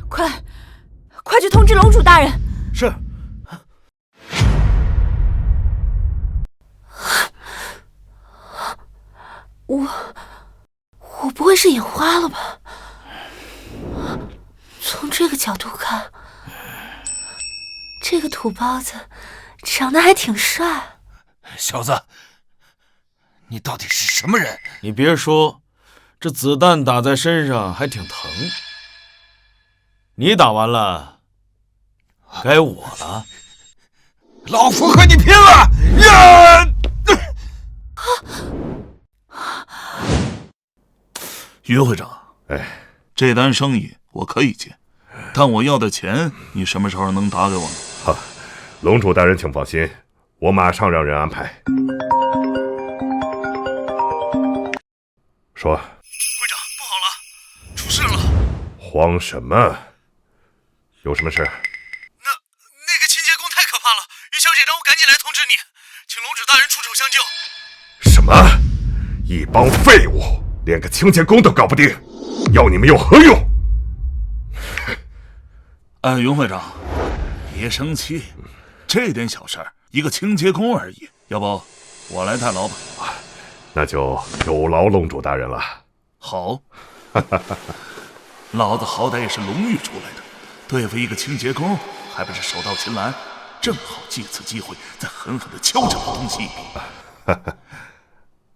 快去通知龙主大人！是。我不会是眼花了吧？从这个角度看，这个土包子长得还挺帅。小子，你到底是什么人？你别说，这子弹打在身上还挺疼。你打完了，该我了。老夫和你拼了！呀！于会长，这单生意我可以接，但我要的钱你什么时候能打给我呢？好，龙主大人请放心，我马上让人安排。说，会长，不好了，出事了！慌什么？有什么事？那个清洁工太可怕了，于小姐让我赶紧来通知你，请龙主大人出手相救。什么？一帮废物，连个清洁工都搞不定，要你们有何用？云会长，别生气，这点小事儿，一个清洁工而已，要不我来代劳吧？那就有劳龙主大人了。好，老子好歹也是龙域出来的，对付一个清洁工还不是手到擒来？正好借此机会再狠狠地敲这老东西一笔。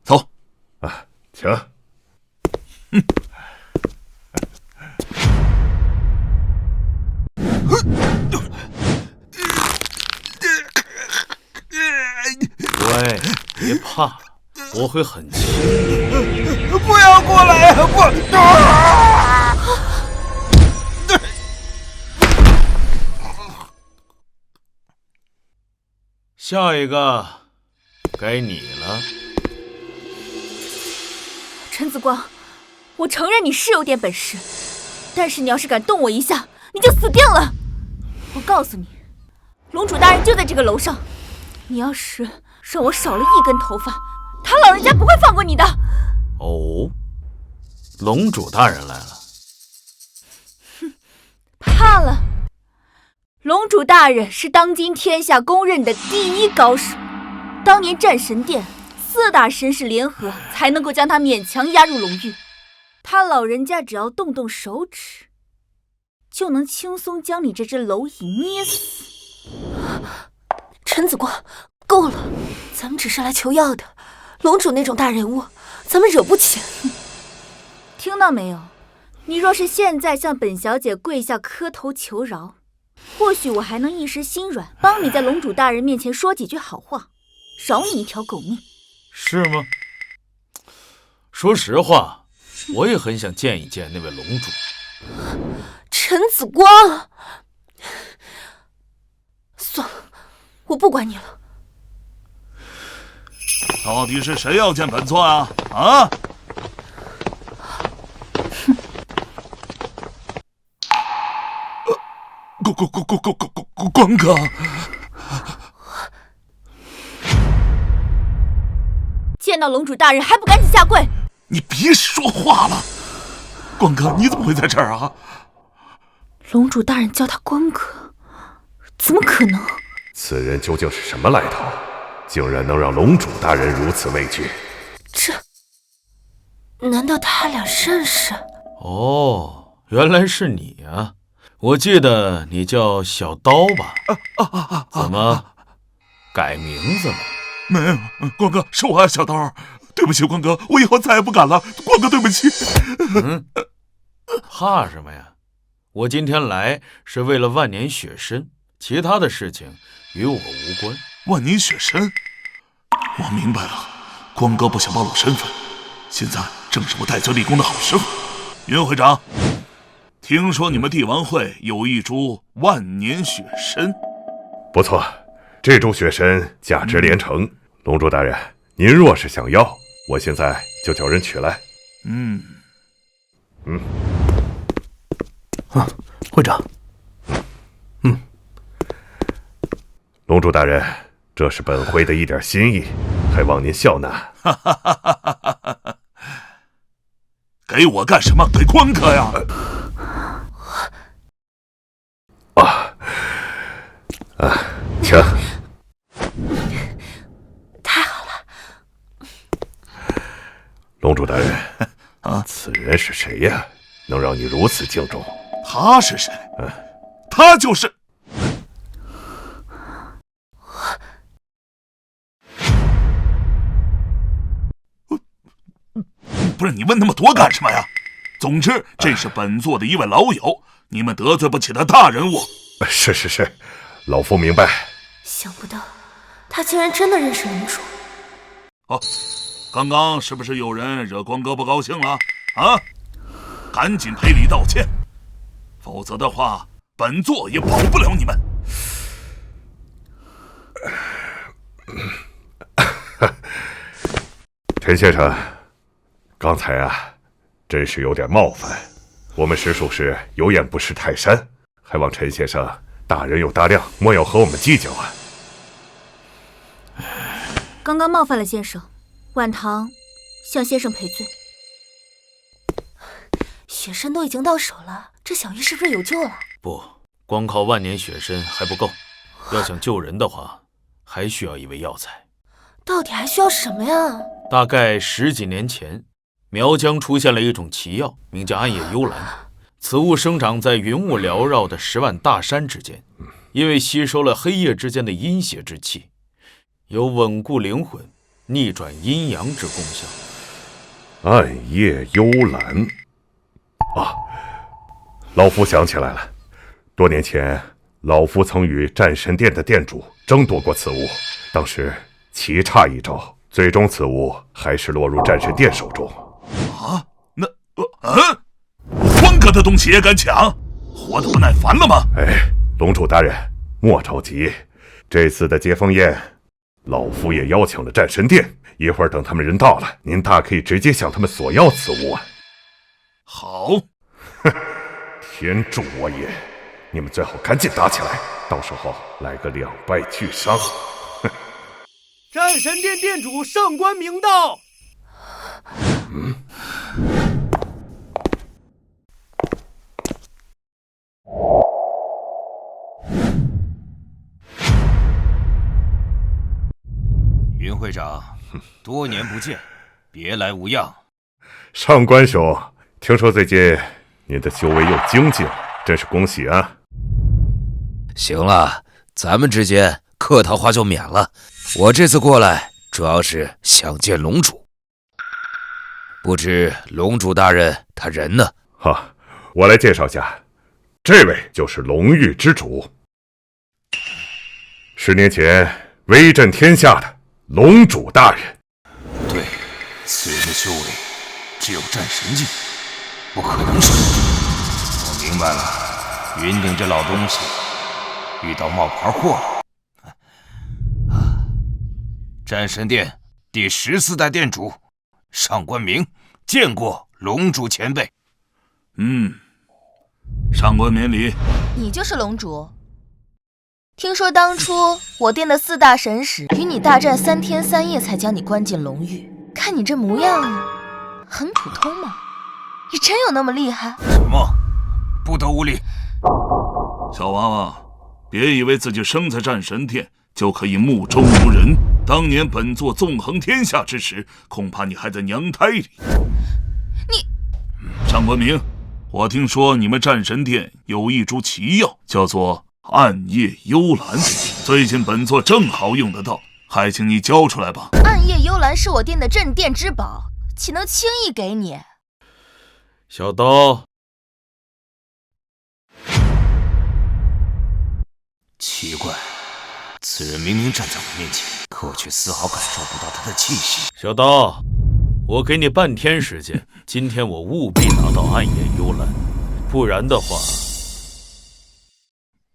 走，请。喂，别怕，我会很轻。不要过来！下一个该你了。陈子光，我承认你是有点本事，但是你要是敢动我一下，你就死定了。我告诉你，龙主大人就在这个楼上，你要是让我少了一根头发，他老人家不会放过你的。哦，龙主大人来了。哼，怕了。龙主大人是当今天下公认的第一高手，当年战神殿4大神使联合才能够将他勉强押入龙域，他老人家只要动动手指，就能轻松将你这只蝼蚁捏死。陈子光，够了，咱们只是来求药的，龙主那种大人物，咱们惹不起。听到没有？你若是现在向本小姐跪下磕头求饶，或许我还能一时心软，帮你在龙主大人面前说几句好话，饶你一条狗命。是吗？说实话，我也很想见一见那位龙主。陈子光，算了，我不管你了。到底是谁要见本座啊？啊！关哥，见到龙主大人还不赶紧下跪！你别说话了，关哥，你怎么会在这儿啊？龙主大人叫他关哥，怎么可能？此人究竟是什么来头？竟然能让龙主大人如此畏惧？难道他俩认识？哦，原来是你啊！我记得你叫小刀吧？怎么改名字了？没有，关哥，是我啊，小刀，对不起，关哥，我以后再也不敢了。关哥，对不起。怕什么呀？我今天来是为了万年雪参，其他的事情与我无关。万年雪参，我明白了。关哥不想暴露身份，现在正是我戴罪立功的好时候。云会长，听说你们帝王会有一株万年雪参？不错，这株雪参价值连城。龙主大人，您若是想要，我现在就叫人取来。会长。龙主大人，这是本会的一点心意，还望您笑纳。给我干什么？给关哥呀！请。太好了。龙主大人，此人是谁呀？能让你如此敬重？他是谁？他就是。不是你问那么多干什么呀？总之，这是本座的一位老友，你们得罪不起的大人物。是，老夫明白。想不到，他竟然真的认识龙主。刚刚是不是有人惹关哥不高兴了？啊，赶紧赔礼道歉，否则的话，本座也保不了你们。陈先生，刚才真是有点冒犯。我们实属是有眼不识泰山，还望陈先生大人有大量，莫要和我们计较啊。刚刚冒犯了先生，晚堂向先生赔罪。雪参都已经到手了，这小玉是不是有救了？不，光靠万年雪参还不够，要想救人的话，还需要一味药材。到底还需要什么呀？大概10几年前，苗疆出现了一种奇药，名叫暗夜幽兰。此物生长在云雾缭绕的10万大山之间，因为吸收了黑夜之间的阴邪之气，有稳固灵魂、逆转阴阳之功效。暗夜幽兰老夫想起来了，多年前老夫曾与战神殿的殿主争夺过此物，当时棋差一招，最终此物还是落入战神殿手中。关哥的东西也敢抢，活得不耐烦了吗？龙主大人莫着急，这次的接风宴，老夫也邀请了战神殿，一会儿等他们人到了，您大可以直接向他们索要此物啊。好，天助我也！你们最好赶紧打起来，到时候来个两败俱伤。战神殿殿主上官明道。云会长，多年不见，别来无恙。上官兄，听说最近您的修为又精进了，真是恭喜啊！行了，咱们之间客套话就免了。我这次过来主要是想见龙主，不知龙主大人他人呢？我来介绍下，这位就是龙域之主，10年前威震天下的龙主大人。对，此人的修为只有战神境，不可能是龙主。我明白了，云顶这老东西遇到冒牌货了。战神殿第14代殿主上官明见过龙主前辈。上官绵离，你就是龙主？听说当初我殿的4大神使与你大战3天3夜才将你关进龙域，看你这模样，很普通嘛。你真有那么厉害？什么？不得无礼！小娃娃，别以为自己生在战神殿就可以目中无人。当年本座纵横天下之时，恐怕你还在娘胎里。你，上官明，我听说你们战神殿有一株奇药，叫做暗夜幽兰，最近本座正好用得到，还请你交出来吧。暗夜幽兰是我店的镇店之宝，岂能轻易给你？小刀，奇怪，此人明明站在我面前，可我却丝毫感受不到他的气息。小刀，我给你半天时间，今天我务必拿到暗夜幽兰，不然的话……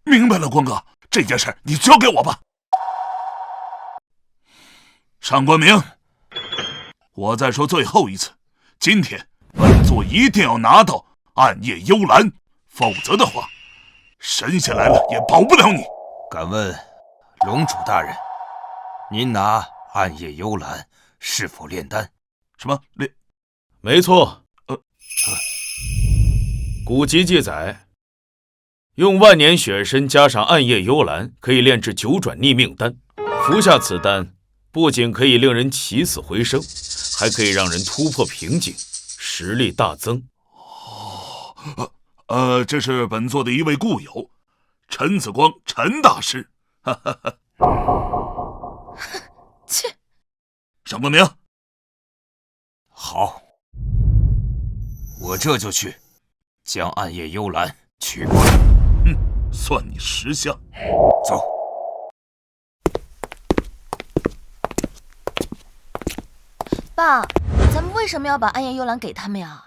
明白了，光哥，这件事你交给我吧。上官明，我再说最后一次，今天本座一定要拿到暗夜幽兰，否则的话，神仙来了也保不了你。敢问龙主大人，您拿暗夜幽兰是否炼丹？什么炼？没错，古籍记载，用万年雪参加上暗夜幽兰，可以炼制九转逆命丹。服下此丹，不仅可以令人起死回生，还可以让人突破瓶颈，实力大增。这是本座的一位故友，陈子光，陈大师。切！上官明，好，我这就去将暗夜幽兰取过来。算你识相。走。爸，咱们为什么要把暗夜幽兰给他们呀？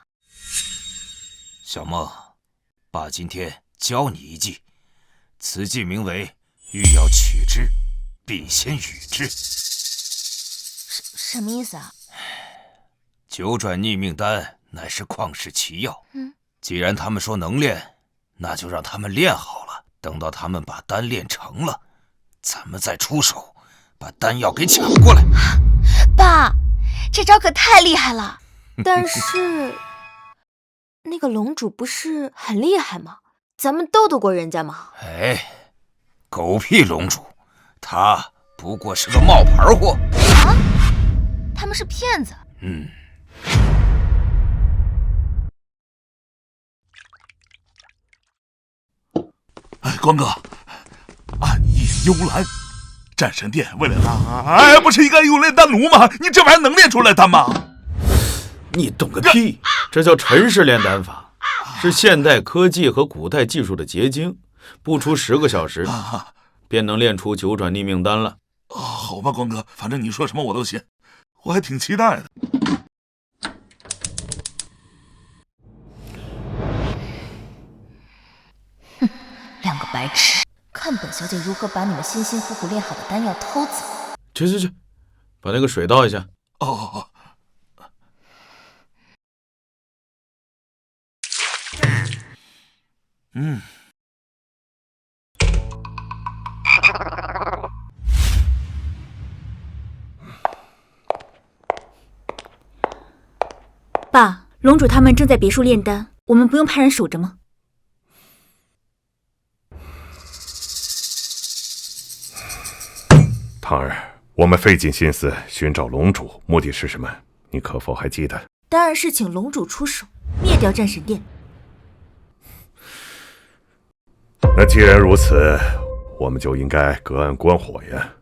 小梦，爸今天教你一计，此计名为欲要取之，必先予之。什么意思啊？九转逆命丹乃是旷世奇药，既然他们说能练，那就让他们练好了。等到他们把丹练成了，咱们再出手，把丹药给抢过来。爸，这招可太厉害了！但是，那个龙主不是很厉害吗？咱们斗得过人家吗？哎，狗屁龙主，他不过是个冒牌货。啊？他们是骗子。光哥，暗夜幽兰，战神殿为了拉，不是应该用炼丹炉吗？你这玩意儿能炼出来丹吗？你懂个屁！这叫陈氏炼丹法，是现代科技和古代技术的结晶，不出10个小时，便能炼出九转逆命丹了。好吧，光哥，反正你说什么我都信，我还挺期待的。两个白痴，看本小姐如何把你们辛辛苦苦炼好的丹药偷走。去，把那个水倒一下。爸，龙主他们正在别墅炼丹，我们不用派人守着吗？唐儿，我们费尽心思寻找龙主，目的是什么？你可否还记得？当然是请龙主出手，灭掉战神殿。那既然如此，我们就应该隔岸观火呀。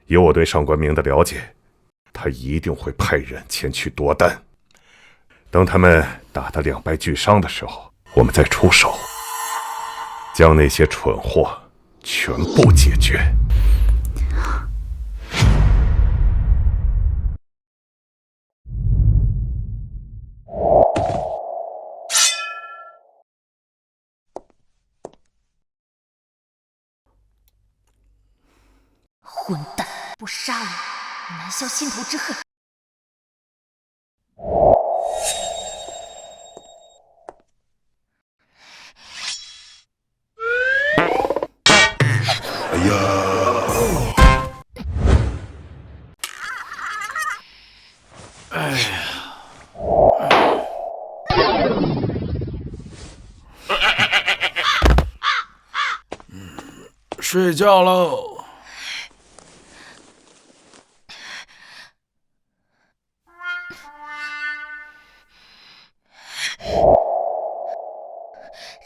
以我对上官明的了解，他一定会派人前去夺丹。等他们打得两败俱伤的时候，我们再出手，将那些蠢货全部解决。混蛋！不杀了我，难消心头之恨。哎呀！哎呀！睡觉喽。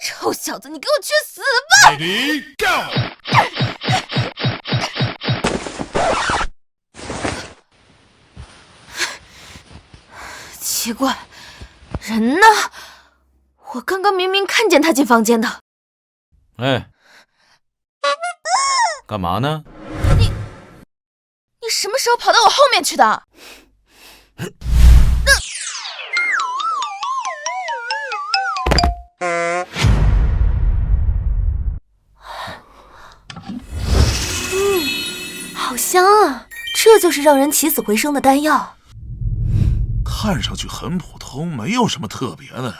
臭小子，你给我去死吧！ Ready, go！奇怪，人呢？我刚刚明明看见他进房间的。哎，干嘛呢？你什么时候跑到我后面去的？好香啊！这就是让人起死回生的丹药。看上去很普通，没有什么特别的呀。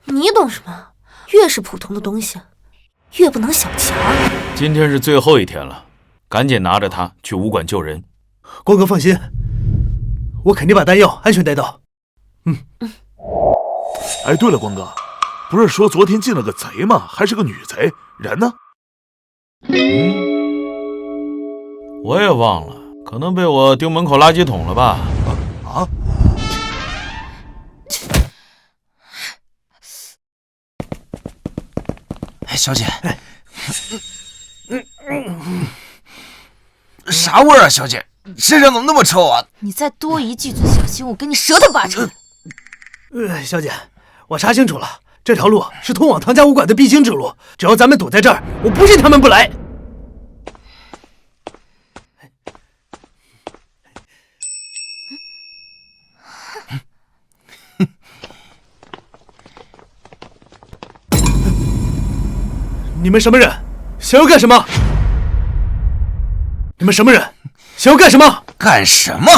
你懂什么？越是普通的东西，越不能小瞧。今天是最后一天了，赶紧拿着它去武馆救人。光哥放心，我肯定把丹药安全带到。哎，对了，光哥，不是说昨天进了个贼吗？还是个女贼，人呢？我也忘了，可能被我丢门口垃圾桶了吧？哎，小姐，啥味儿啊，小姐？身上怎么那么臭啊？你再多一句，就小心我给你舌头拔出来。小姐，我查清楚了，这条路是通往唐家武馆的必经之路。只要咱们堵在这儿，我不信他们不来。你们什么人？想要干什么？你们什么人？想要干什么？干什么？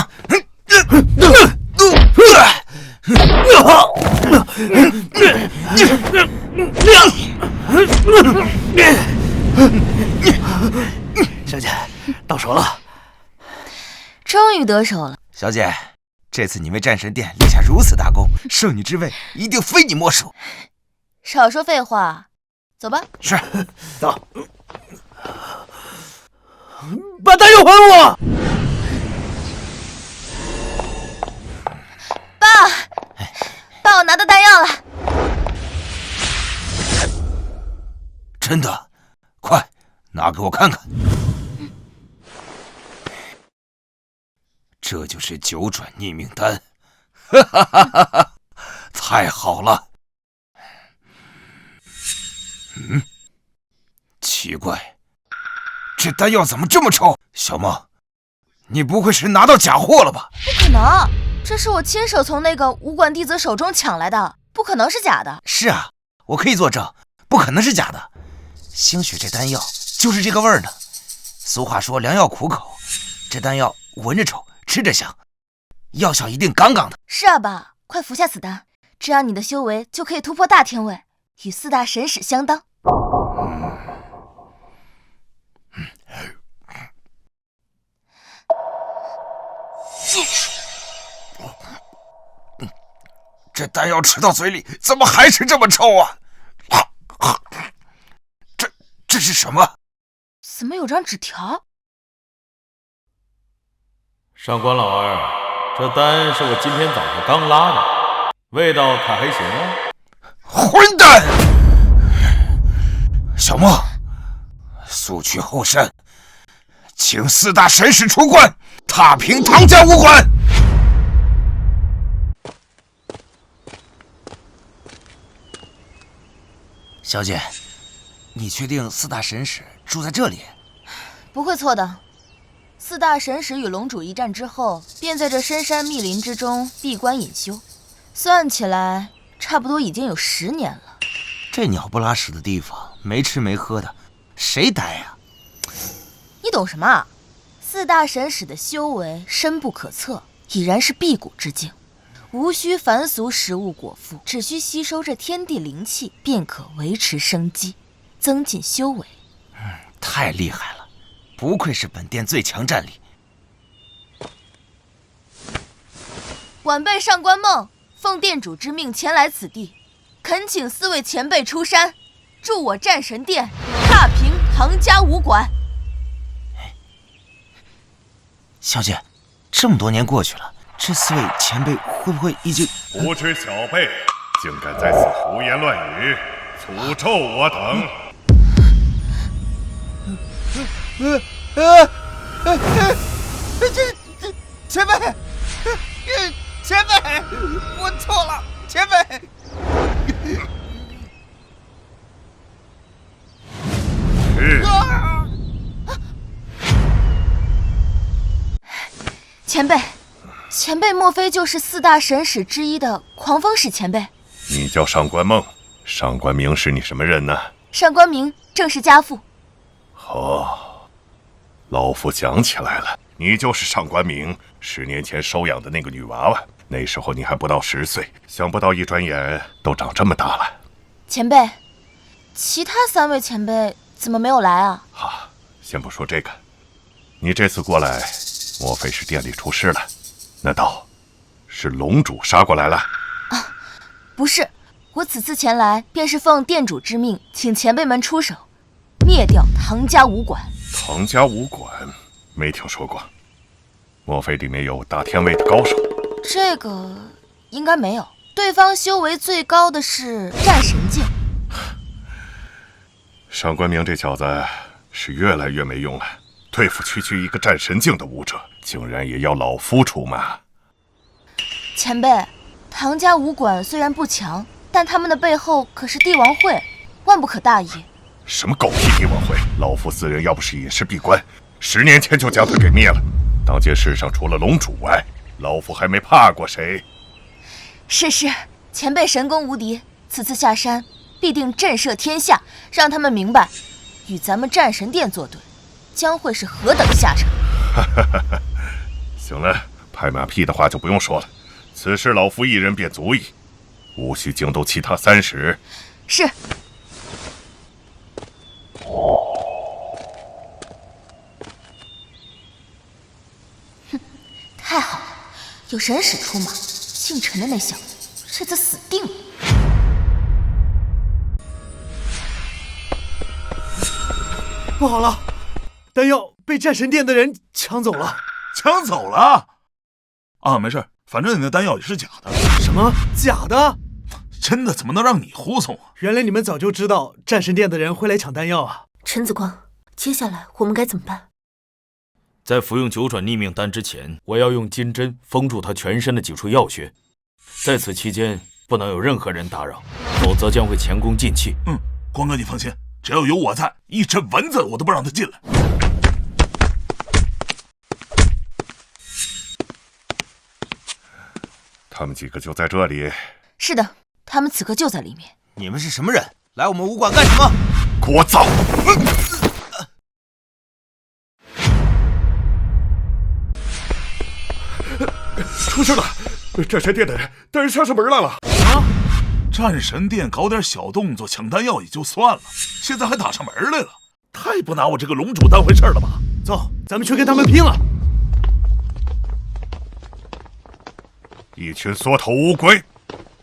小姐，到手了。终于得手了。小姐，这次你为战神殿立下如此大功，圣女之位一定非你莫属。少说废话，走吧。是，走。把丹药还我！爸，我拿到丹药了。真的？快拿给我看看。这就是九转逆命丹，哈哈哈哈哈！太好了。奇怪，这丹药怎么这么臭？小梦，你不会是拿到假货了吧？不可能，这是我亲手从那个武馆弟子手中抢来的，不可能是假的。是啊，我可以作证，不可能是假的。兴许这丹药就是这个味儿呢。俗话说良药苦口，这丹药闻着臭，吃着香，药效一定杠杠的。是啊，爸，快服下此丹，这样你的修为就可以突破大天位，与四大神使相当。这丹药吃到嘴里，怎么还是这么臭啊？这是什么？怎么有张纸条？上官老二，这丹是我今天早上刚拉的，味道可还行啊。混蛋！小梦，速去后山，请四大神使出关，踏平唐家武馆。小姐，你确定四大神使住在这里？不会错的。四大神使与龙主一战之后，便在这深山密林之中闭关隐修，算起来差不多已经有10年了。这鸟不拉屎的地方，没吃没喝的，谁待呀？你懂什么啊？四大神使的修为深不可测，已然是辟谷之境，无需凡俗食物果腹，只需吸收这天地灵气，便可维持生机，增进修为。太厉害了，不愧是本殿最强战力。晚辈上官梦奉殿主之命前来此地，恳请4位前辈出山，助我战神殿踏平唐家武馆。小姐，这么多年过去了，这4位前辈会不会已经……无知小辈，竟敢在此胡言乱语，诅咒我等！前辈，前辈，我错了，前辈。前辈莫非就是4大神使之一的狂风使前辈？你叫上官梦，上官明是你什么人呢？上官明正是家父。哦，老夫想起来了，你就是上官明10年前收养的那个女娃娃。那时候你还不到10岁，想不到一转眼都长这么大了。前辈，其他3位前辈怎么没有来啊？好，先不说这个，你这次过来，莫非是店里出事了？难道是龙主杀过来了？啊，不是，我此次前来便是奉店主之命，请前辈们出手，灭掉唐家武馆。唐家武馆没听说过，莫非里面有大天位的高手？这个应该没有，对方修为最高的是战神境。上官明这小子是越来越没用了，对付区一个战神境的武者，竟然也要老夫出马。前辈，唐家武馆虽然不强，但他们的背后可是帝王会，万不可大意。什么狗屁帝王会！老夫此人要不是隐世闭关，10年前就将他给灭了。当今世上除了龙主外，老夫还没怕过谁。是，前辈神功无敌，此次下山必定震慑天下，让他们明白，与咱们战神殿作对，将会是何等下场。行了，拍马屁的话就不用说了，此事老夫一人便足矣，无需惊动其他3使。是。哼，太好了，有神使出马，姓陈的那小子这次死定了。不好了，丹药被战神殿的人抢走了。抢走了？啊，没事，反正你的丹药也是假的。什么假的？真的怎么能让你护送啊？原来你们早就知道战神殿的人会来抢丹药啊！陈子光，接下来我们该怎么办？在服用9转逆命丹之前，我要用金针封住他全身的几处要穴，在此期间不能有任何人打扰，否则将会前功尽弃。光哥你放心，只要有我在，一只蚊子我都不让他进来。他们几个就在这里。是的，他们此刻就在里面。你们是什么人？来我们武馆干什么？聒噪！出事了！战神殿的人带人上门来了！啊！战神殿搞点小动作抢丹药也就算了，现在还打上门来了，太不拿我这个龙主当回事了吧？走，咱们去跟他们拼了！一群缩头乌龟，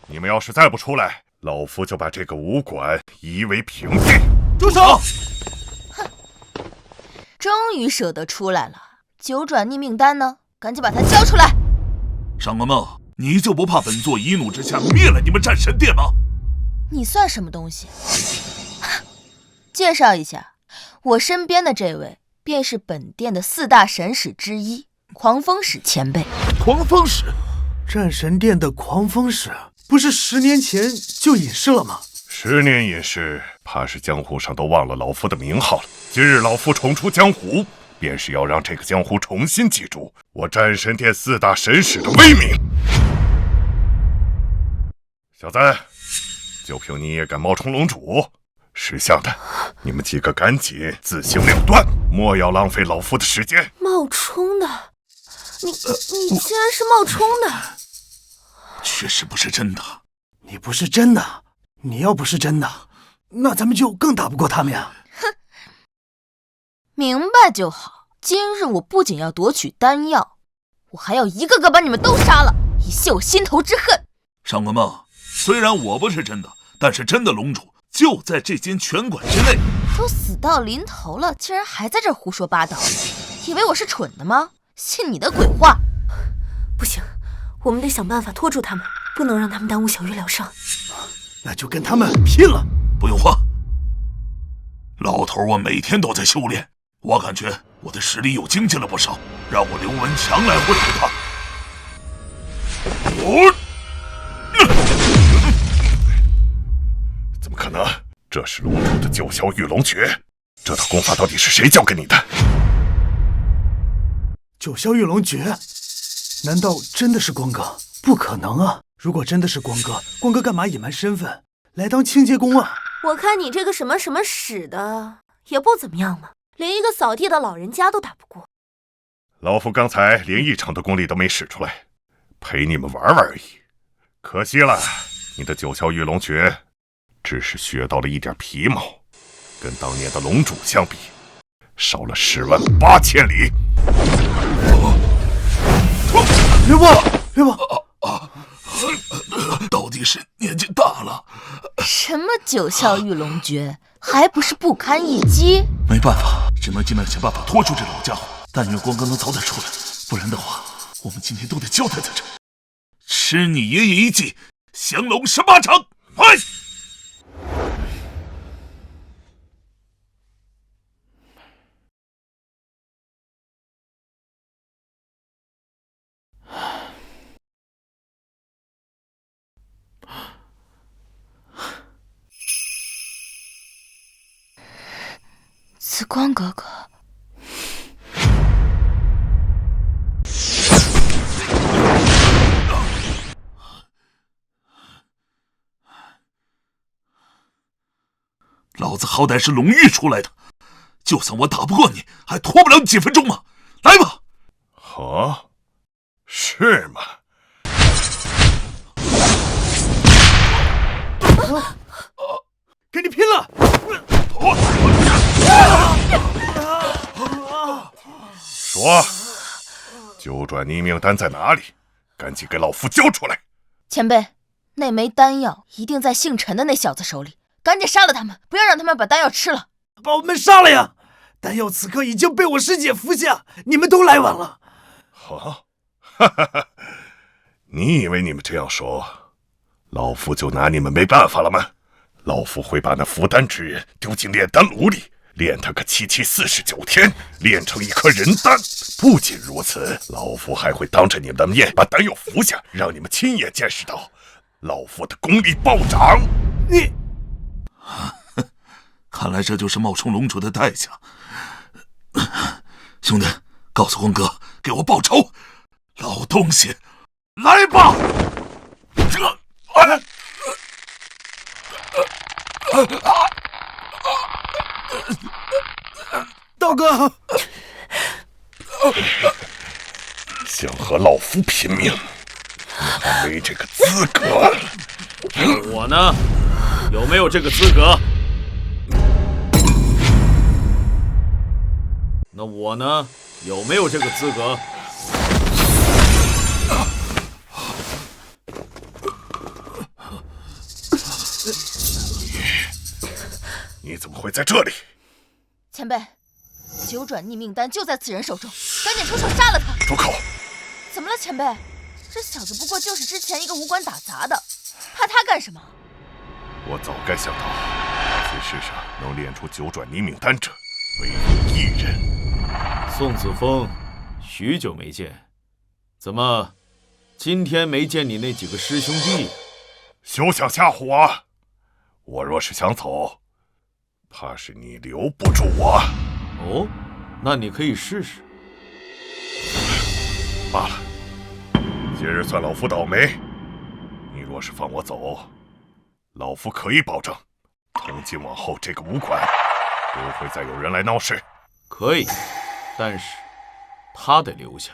你们要是再不出来，老夫就把这个武馆夷为平地！住手！哼，终于舍得出来了。9转逆命丹呢？赶紧把它交出来！上官梦，你就不怕本座一怒之下灭了你们战神殿吗？你算什么东西？介绍一下，我身边的这位便是本殿的4大神使之一，狂风使前辈。狂风使？战神殿的狂风使不是10年前就隐世了吗？10年隐世，怕是江湖上都忘了老夫的名号了。今日老夫重出江湖，便是要让这个江湖重新记住我战神殿4大神使的威名。小子，就凭你也敢冒充龙主？识相的，你们几个赶紧自行了断，莫要浪费老夫的时间。冒充的？你竟然是冒充的？确实不是真的。你不是真的，你要不是真的，那咱们就更打不过他们呀！哼，明白就好。今日我不仅要夺取丹药，我还要一个个把你们都杀了，以泄我心头之恨。上官梦，虽然我不是真的，但是真的龙主就在这间拳馆之内。都死到临头了，竟然还在这胡说八道，以为我是蠢的吗？信你的鬼话！不行，我们得想办法拖住他们，不能让他们耽误小玉疗伤。那就跟他们拼了！不用慌，老头我每天都在修炼，我感觉我的实力又精进了不少，让我刘文强来会会他。怎么可能？这是龙主的九霄玉龙诀，这套功法到底是谁教给你的？九霄玉龙诀，难道真的是光哥？不可能啊！如果真的是光哥，光哥干嘛隐瞒身份来当清洁工啊？我看你这个什么什么使的也不怎么样嘛，连一个扫地的老人家都打不过。老夫刚才连一成的功力都没使出来，陪你们玩玩而已。可惜了，你的九霄玉龙诀只是学到了一点皮毛，跟当年的龙主相比，少了108000里。刘伯，刘伯，到底是年纪大了。什么九霄玉龙诀，还不是不堪一击？没办法，只能尽量想办法拖住这老家伙。但愿光哥能早点出来，不然的话，我们今天都得交代在这。吃你爷爷一记降龙18掌！快！紫光哥哥，老子好歹是龙域出来的，就算我打不过你，还拖不了你几分钟吗？来吧！啊，是吗？跟你拼了！说，九转逆命丹在哪里？赶紧给老夫交出来！前辈，那枚丹药一定在姓陈的那小子手里，赶紧杀了他们，不要让他们把丹药吃了。把我们杀了呀！丹药此刻已经被我师姐服下，你们都来晚了。好，哈哈哈！你以为你们这样说，老夫就拿你们没办法了吗？老夫会把那服丹之人丢进炼丹炉里，炼他个749天，炼成一颗人丹。不仅如此，老夫还会当着你们的面把丹药服下，让你们亲眼见识到老夫的功力暴涨。你，看来这就是冒充龙主的代价。兄弟，告诉光哥，给我报仇！老东西，来吧！道哥，想和老夫拼命，你还没这个资格。我呢，有没有这个资格？那我呢，有没有这个资格？你怎么会在这里？前辈，九转逆命丹就在此人手中，赶紧出手杀了他！住口！怎么了，前辈？这小子不过就是之前一个武馆打杂的，怕他干什么？我早该想到，此世上能炼出九转逆命丹者，唯有一人。宋子峰，许久没见，怎么今天没见你那几个师兄弟？休想吓唬我！我若是想走，怕是你留不住我。哦，那你可以试试。罢了，今日算老夫倒霉。你若是放我走，老夫可以保证，从今往后这个武馆不会再有人来闹事。可以，但是他得留下。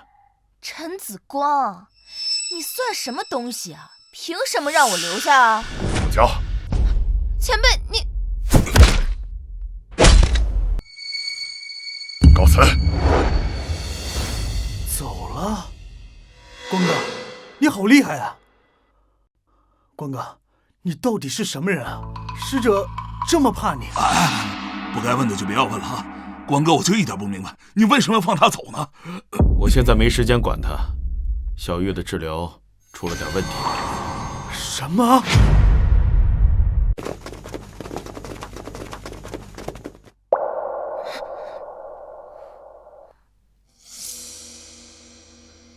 陈子光，你算什么东西啊？凭什么让我留下啊？不交。前辈，你告辞。走了。光哥，你好厉害啊！光哥，你到底是什么人啊？师者这么怕你？不该问的就别要问了啊！光哥，我就一点不明白，你为什么要放他走呢？我现在没时间管他，小月的治疗出了点问题。什么？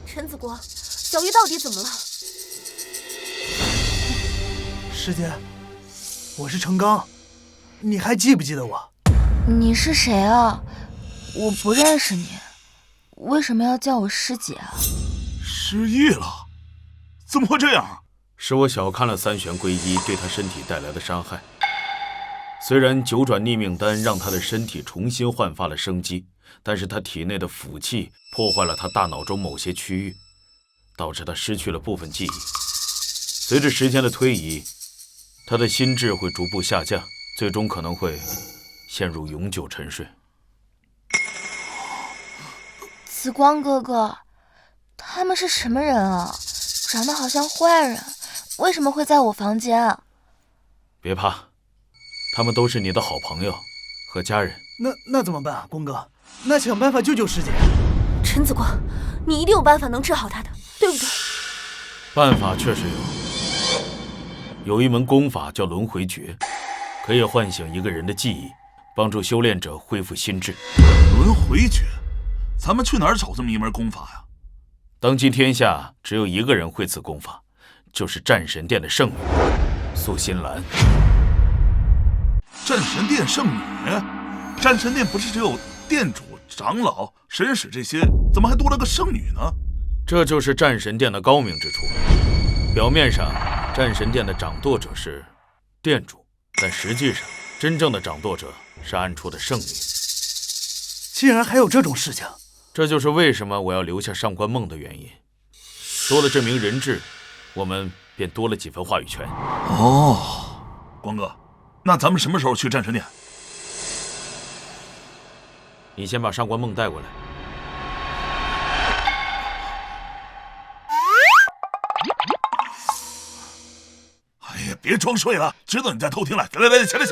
陈子光，小玉到底怎么了？师姐，我是程刚，你还记不记得我？你是谁啊？我不认识你，为什么要叫我师姐啊？失忆了？怎么会这样？是我小看了三玄归一对他身体带来的伤害。虽然九转逆命丹让他的身体重新焕发了生机，但是他体内的腐气破坏了他大脑中某些区域，导致他失去了部分记忆。随着时间的推移，他的心智会逐步下降，最终可能会陷入永久沉睡。紫光哥哥，他们是什么人啊？长得好像坏人，为什么会在我房间啊？别怕，他们都是你的好朋友和家人。那怎么办啊，光哥？那想办法救救师姐。陈紫光，你一定有办法能治好她的，对不对？办法确实有一门功法叫轮回诀，可以唤醒一个人的记忆，帮助修炼者恢复心智。轮回诀？咱们去哪儿找这么一门功法呀？当今天下只有一个人会此功法，就是战神殿的圣女苏心兰。战神殿圣女？战神殿不是只有殿主、长老、神使这些，怎么还多了个圣女呢？这就是战神殿的高明之处。表面上，战神殿的掌舵者是殿主，但实际上，真正的掌舵者是暗处的圣女。竟然还有这种事情！这就是为什么我要留下上官梦的原因。多了这名人质，我们便多了几分话语权。哦，光哥，那咱们什么时候去战神殿？你先把上官梦带过来。哎呀，别装睡了，知道你在偷听了。来，起来，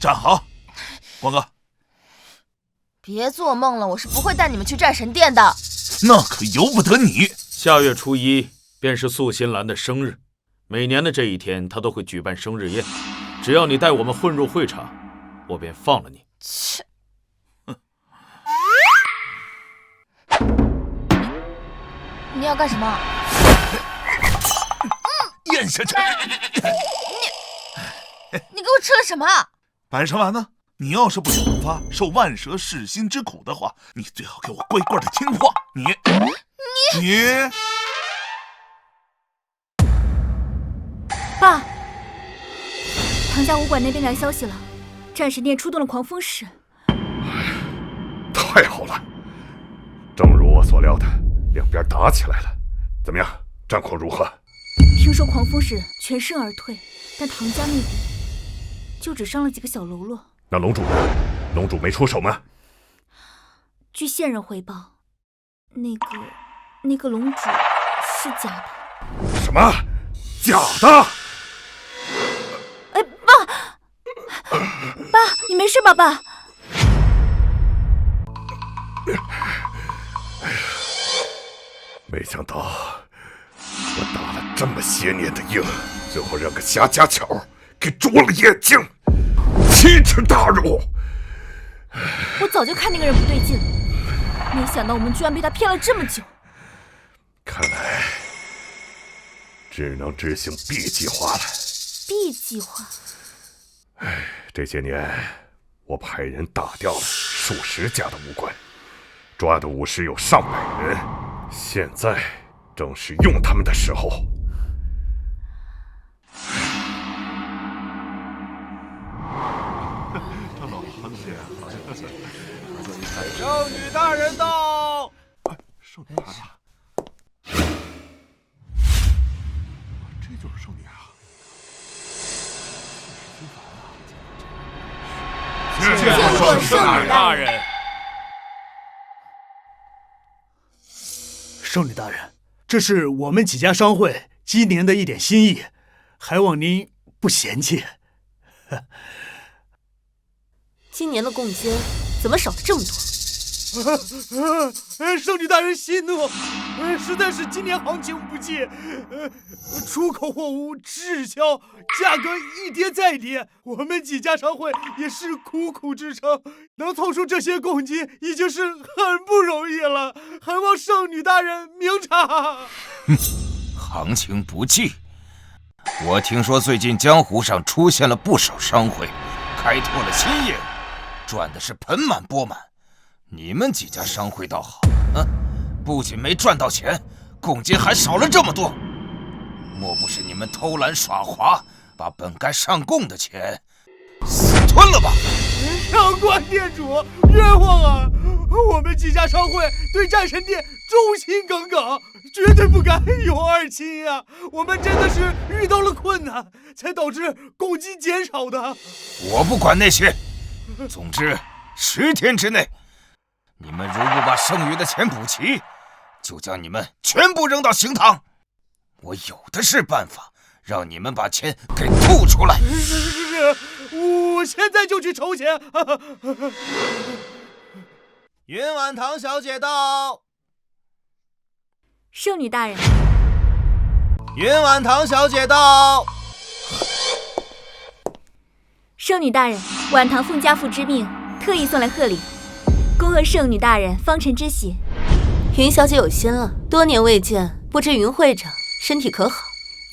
站好。光哥，别做梦了，我是不会带你们去战神殿的。那可由不得你。下月初1便是素心兰的生日，每年的这一天，她都会举办生日宴。只要你带我们混入会场，我便放了你。切！你要干什么？咽下去！你给我吃了什么？百生丸呢？你要是不想毒发，受万蛇噬心之苦的话，你最好给我乖乖的听话。你，爸，唐家武馆那边来消息了，战神殿出动了狂风使。太好了，正如我所料的，两边打起来了。怎么样，战况如何？听说狂风使全身而退，但唐家那边就只伤了几个小喽啰。那龙主呢？龙主没出手吗？据县人回报，那个龙主是假的。什么？假的？哎，爸，你没事吧，爸？没想到我打了这么些年的硬，最后让个瞎家巧给啄了眼睛，奇耻大辱！我早就看那个人不对劲，没想到我们居然被他骗了这么久。看来只能执行 B 计划了。B 计划？这些年我派人打掉了数十家的武馆，抓的武师有上百人，现在正是用他们的时候。圣女大人到！圣女大人，这就是圣女啊！见过圣女大人。圣女大人，这是我们几家商会今年的一点心意，还望您不嫌弃。今年的贡金怎么少了这么多？圣女大人息怒，实在是今年行情不济，出口货物滞销，价格一跌再跌，我们几家商会也是苦苦支撑，能凑出这些贡金已经是很不容易了，还望圣女大人明察。行情不济，我听说最近江湖上出现了不少商会，开拓了新业务，赚的是盆满钵满。你们几家商会倒好，不仅没赚到钱，贡金还少了这么多。莫不是你们偷懒耍滑，把本该上贡的钱私吞了吧？上官店主，冤枉啊！我们几家商会对战神殿忠心耿耿，绝对不敢有二心呀！我们真的是遇到了困难，才导致贡金减少的。我不管那些，总之10天之内，你们如不把剩余的钱补齐，就将你们全部扔到刑堂。我有的是办法，让你们把钱给吐出来。是，我现在就去筹钱。云婉堂小姐到。圣女大人。云婉堂小姐到。圣女大人，婉堂奉家父之命，特意送来贺礼，恭贺圣女大人方辰之喜。云小姐有心了，多年未见，不知云会长身体可好？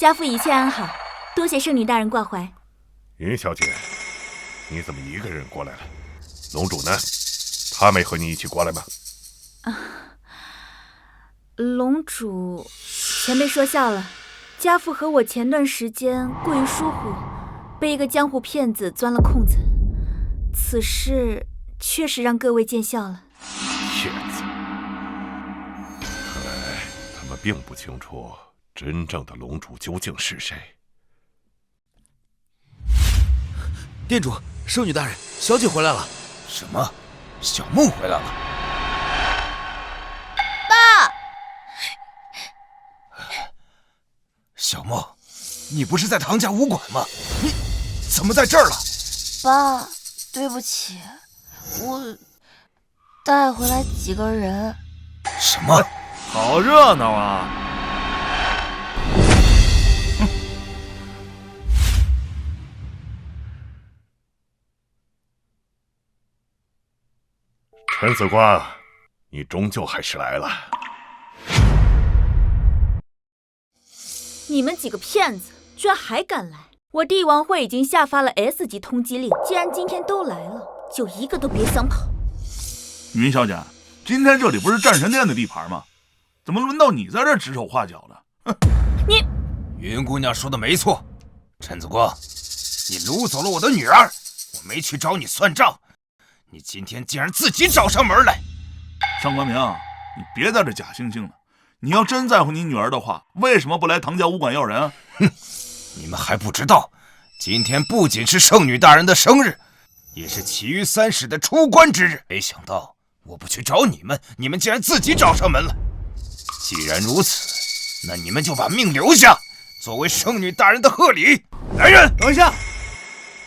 家父一切安好，多谢圣女大人挂怀。云小姐，你怎么一个人过来了？龙主呢？他没和你一起过来吗？龙主，前辈说笑了。家父和我前段时间过于疏忽，被一个江湖骗子钻了空子，此事确实让各位见笑了。骗子！看来他们并不清楚真正的龙主究竟是谁。店主，圣女大人，小姐回来了。什么？小梦回来了？爸！小梦，你不是在唐家武馆吗？你怎么在这儿了？爸，对不起，我带回来几个人。什么？好热闹啊！陈子光，你终究还是来了。你们几个骗子，居然还敢来！我帝王会已经下发了 S 级通缉令，既然今天都来了，就一个都别想跑。云小姐，今天这里不是战神殿的地盘吗？怎么轮到你在这指手画脚的？哼！你，云姑娘说的没错，陈子光，你掳走了我的女儿，我没去找你算账，你今天竟然自己找上门来。上官明，你别在这假惺惺的。你要真在乎你女儿的话，为什么不来唐家武馆要人啊？哼，你们还不知道，今天不仅是圣女大人的生日，也是其余3使的出关之日。没想到我不去找你们，你们竟然自己找上门来。既然如此，那你们就把命留下，作为圣女大人的贺礼。来人，等一下，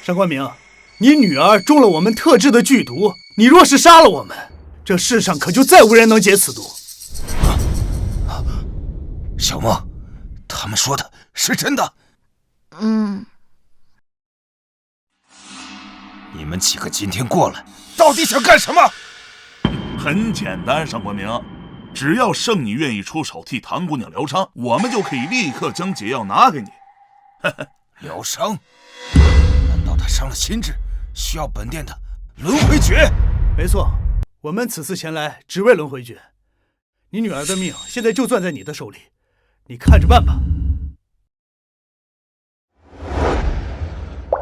上官明，你女儿中了我们特制的剧毒，你若是杀了我们，这世上可就再无人能解此毒。小梦，他们说的是真的？你们几个今天过来，到底想干什么？很简单，上官明，只要圣女愿意出手替唐姑娘疗伤，我们就可以立刻将解药拿给你。疗伤？难道她伤了心智，需要本殿的轮回诀？没错，我们此次前来只为轮回诀。你女儿的命现在就攥在你的手里，你看着办吧。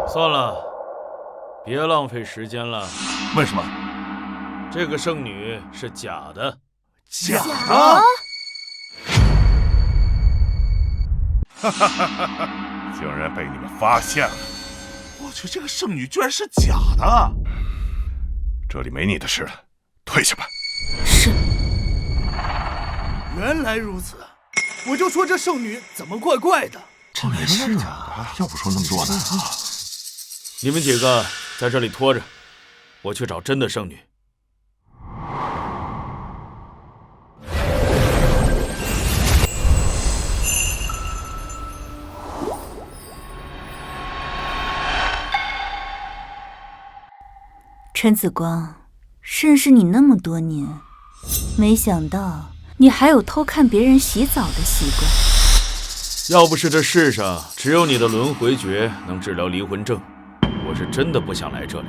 算了，别浪费时间了。为什么？这个圣女是假的。假的？哈哈哈哈！竟然被你们发现了！我去，这个圣女居然是假的！这里没你的事了，退下吧。是。原来如此，我就说这圣女怎么怪怪的。这没是假的，要不说那么多呢。你们几个在这里拖着，我去找真的圣女。陈子光，认识你那么多年，没想到你还有偷看别人洗澡的习惯。要不是这世上只有你的轮回诀能治疗离魂症，我是真的不想来这里。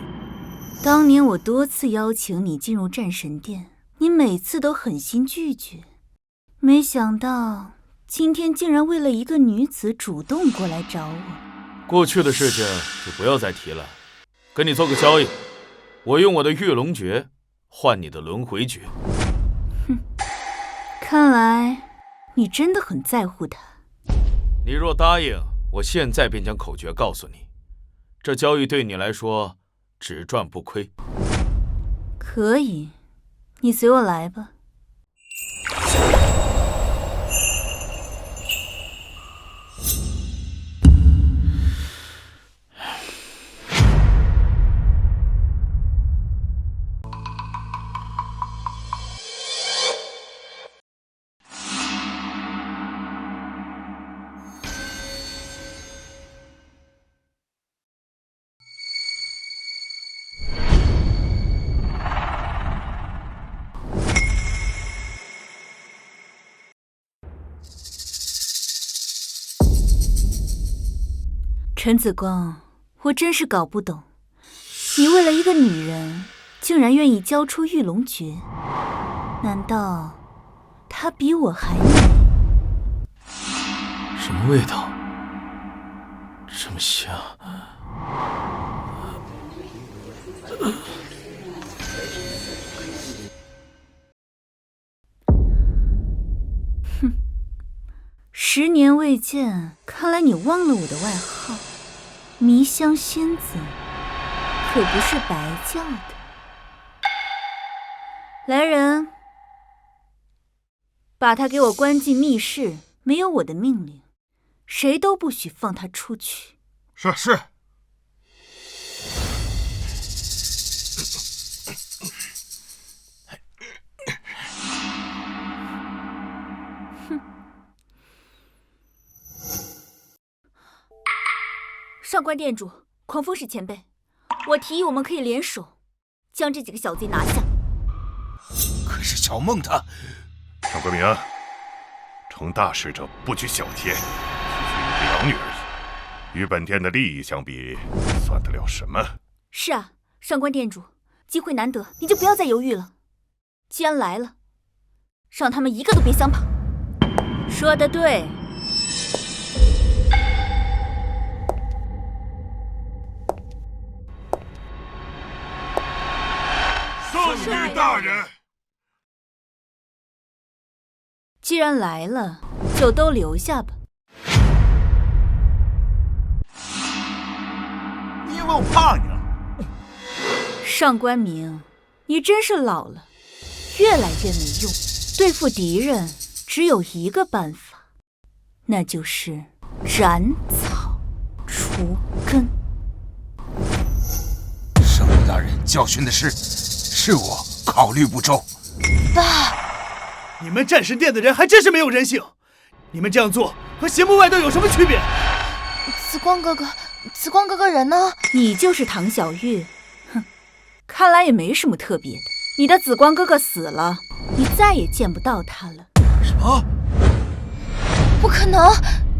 当年我多次邀请你进入战神殿，你每次都狠心拒绝。没想到今天竟然为了一个女子主动过来找我。过去的事情就不要再提了，跟你做个交易，我用我的御龙诀换你的轮回诀。哼，看来你真的很在乎他。你若答应，我现在便将口诀告诉你，这交易对你来说只赚不亏。可以，你随我来吧。陈子光，我真是搞不懂，你为了一个女人，竟然愿意交出御龙诀，难道她比我还美？什么味道？这么香？哼，10年未见，看来你忘了我的外号。迷香仙子可不是白叫的。来人，把他给我关进密室，没有我的命令，谁都不许放他出去。是。上官店主，狂风使前辈，我提议我们可以联手，将这几个小贼拿下。可是小梦她……上官明，成大事者不拘小节，区区一个养女而已，与本店的利益相比，算得了什么？是啊，上官店主，机会难得，你就不要再犹豫了。既然来了，让他们一个都别想跑。说得对。圣女大人，既然来了，就都留下吧。你以为我怕你啊？上官明，你真是老了，越来越没用。对付敌人只有一个办法，那就是斩草除根。圣女大人教训的是我考虑不周。爸，你们战神殿的人还真是没有人性！你们这样做和邪门外道有什么区别？紫光哥哥人呢？你就是唐小玉，哼，看来也没什么特别的。你的紫光哥哥死了，你再也见不到他了。什么？不可能！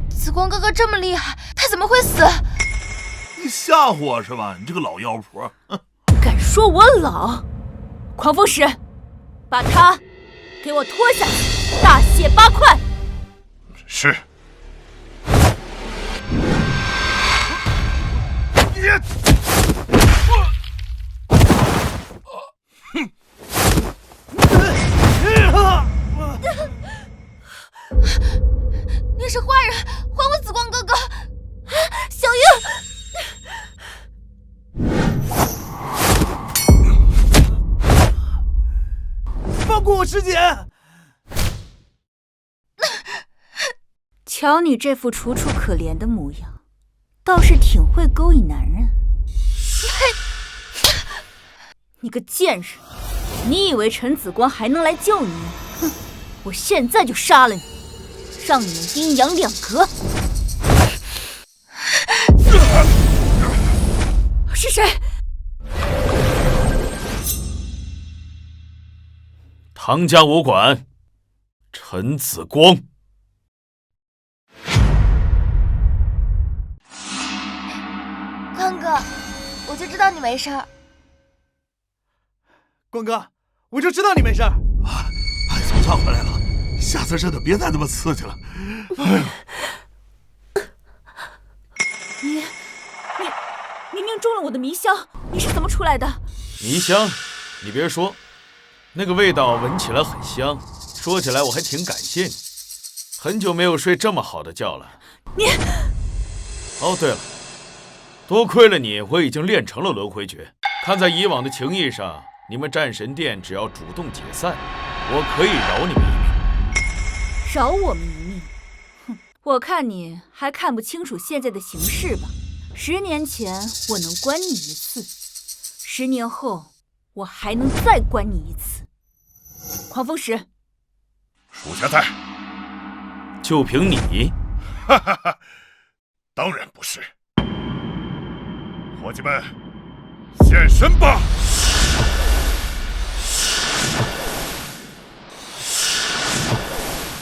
紫光哥哥这么厉害，他怎么会死？你吓唬我是吧？你这个老妖婆！敢说我老？狂风使，把他给我拖下去，大卸8块。是。你是坏人，还我紫光哥哥！小玉，放过我师姐！瞧你这副楚楚可怜的模样，倒是挺会勾引男人。你个贱人，你以为陈子光还能来救你？哼，我现在就杀了你，让你们阴阳两隔。是谁？唐家武馆，陈子光。哥，我就知道你没事儿。光哥，我就知道你没事儿。总算回来了，下次真的别再那么刺激了。哎呦！你明明中了我的迷香，你是怎么出来的？迷香，你别说，那个味道闻起来很香，说起来我还挺感谢你。很久没有睡这么好的觉了。你……哦，对了，多亏了你，我已经练成了轮回诀。看在以往的情谊上，你们战神殿只要主动解散，我可以饶你们一命。饶我们一命？哼，我看你还看不清楚现在的形势吧。10年前我能关你一次，10年后我还能再关你一次。狂风石，属下在。就凭你？哈哈哈，当然不是。伙计们，现身吧！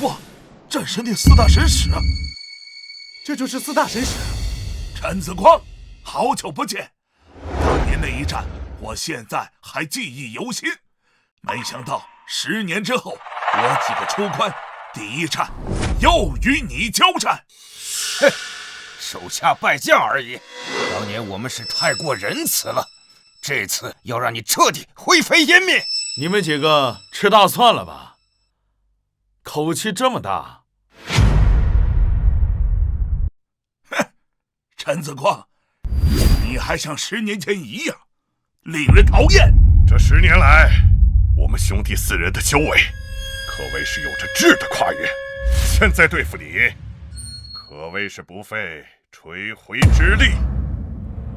哇，战神殿4大神使，这就是4大神使。陈子光，好久不见！当年那一战，我现在还记忆犹新。没想到10年之后，我几个出关，第一战又与你交战。哼，手下败将而已。当年我们是太过仁慈了，这次要让你彻底灰飞烟灭。你们几个吃大蒜了吧？口气这么大。陈子光，你还像10年前一样令人讨厌。这10年来，我们兄弟4人的修为可谓是有着质的跨越。现在对付你，可谓是不费吹灰之力。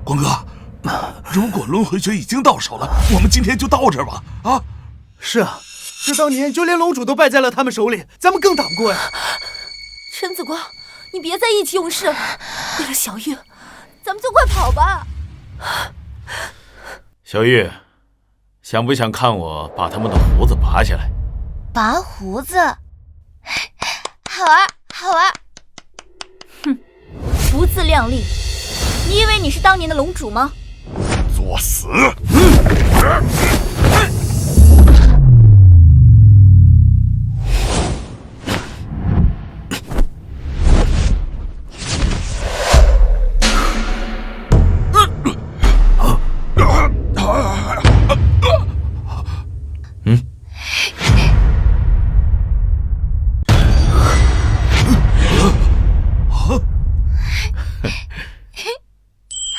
光哥，如果轮回诀已经到手了，我们今天就到这儿吧。啊，是啊，这当年就连龙主都败在了他们手里，咱们更打不过呀。陈子光，你别再意气用事了，为了小玉，咱们就快跑吧。小玉，想不想看我把他们的胡子拔下来？拔胡子？好啊，好啊。哼，不自量力！你以为你是当年的龙主吗？作死！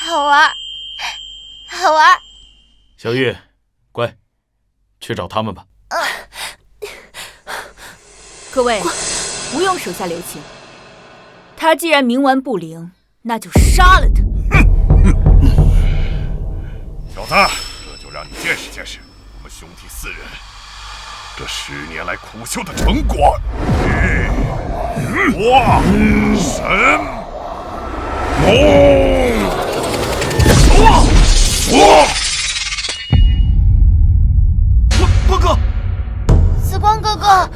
好玩，好玩。小玉，乖，去找他们吧。各位，不用手下留情。他既然冥顽不灵，那就杀了他。小子，这就让你见识见识我们兄弟4人这10年来苦修的成果。化神龙。光哥，紫光哥哥，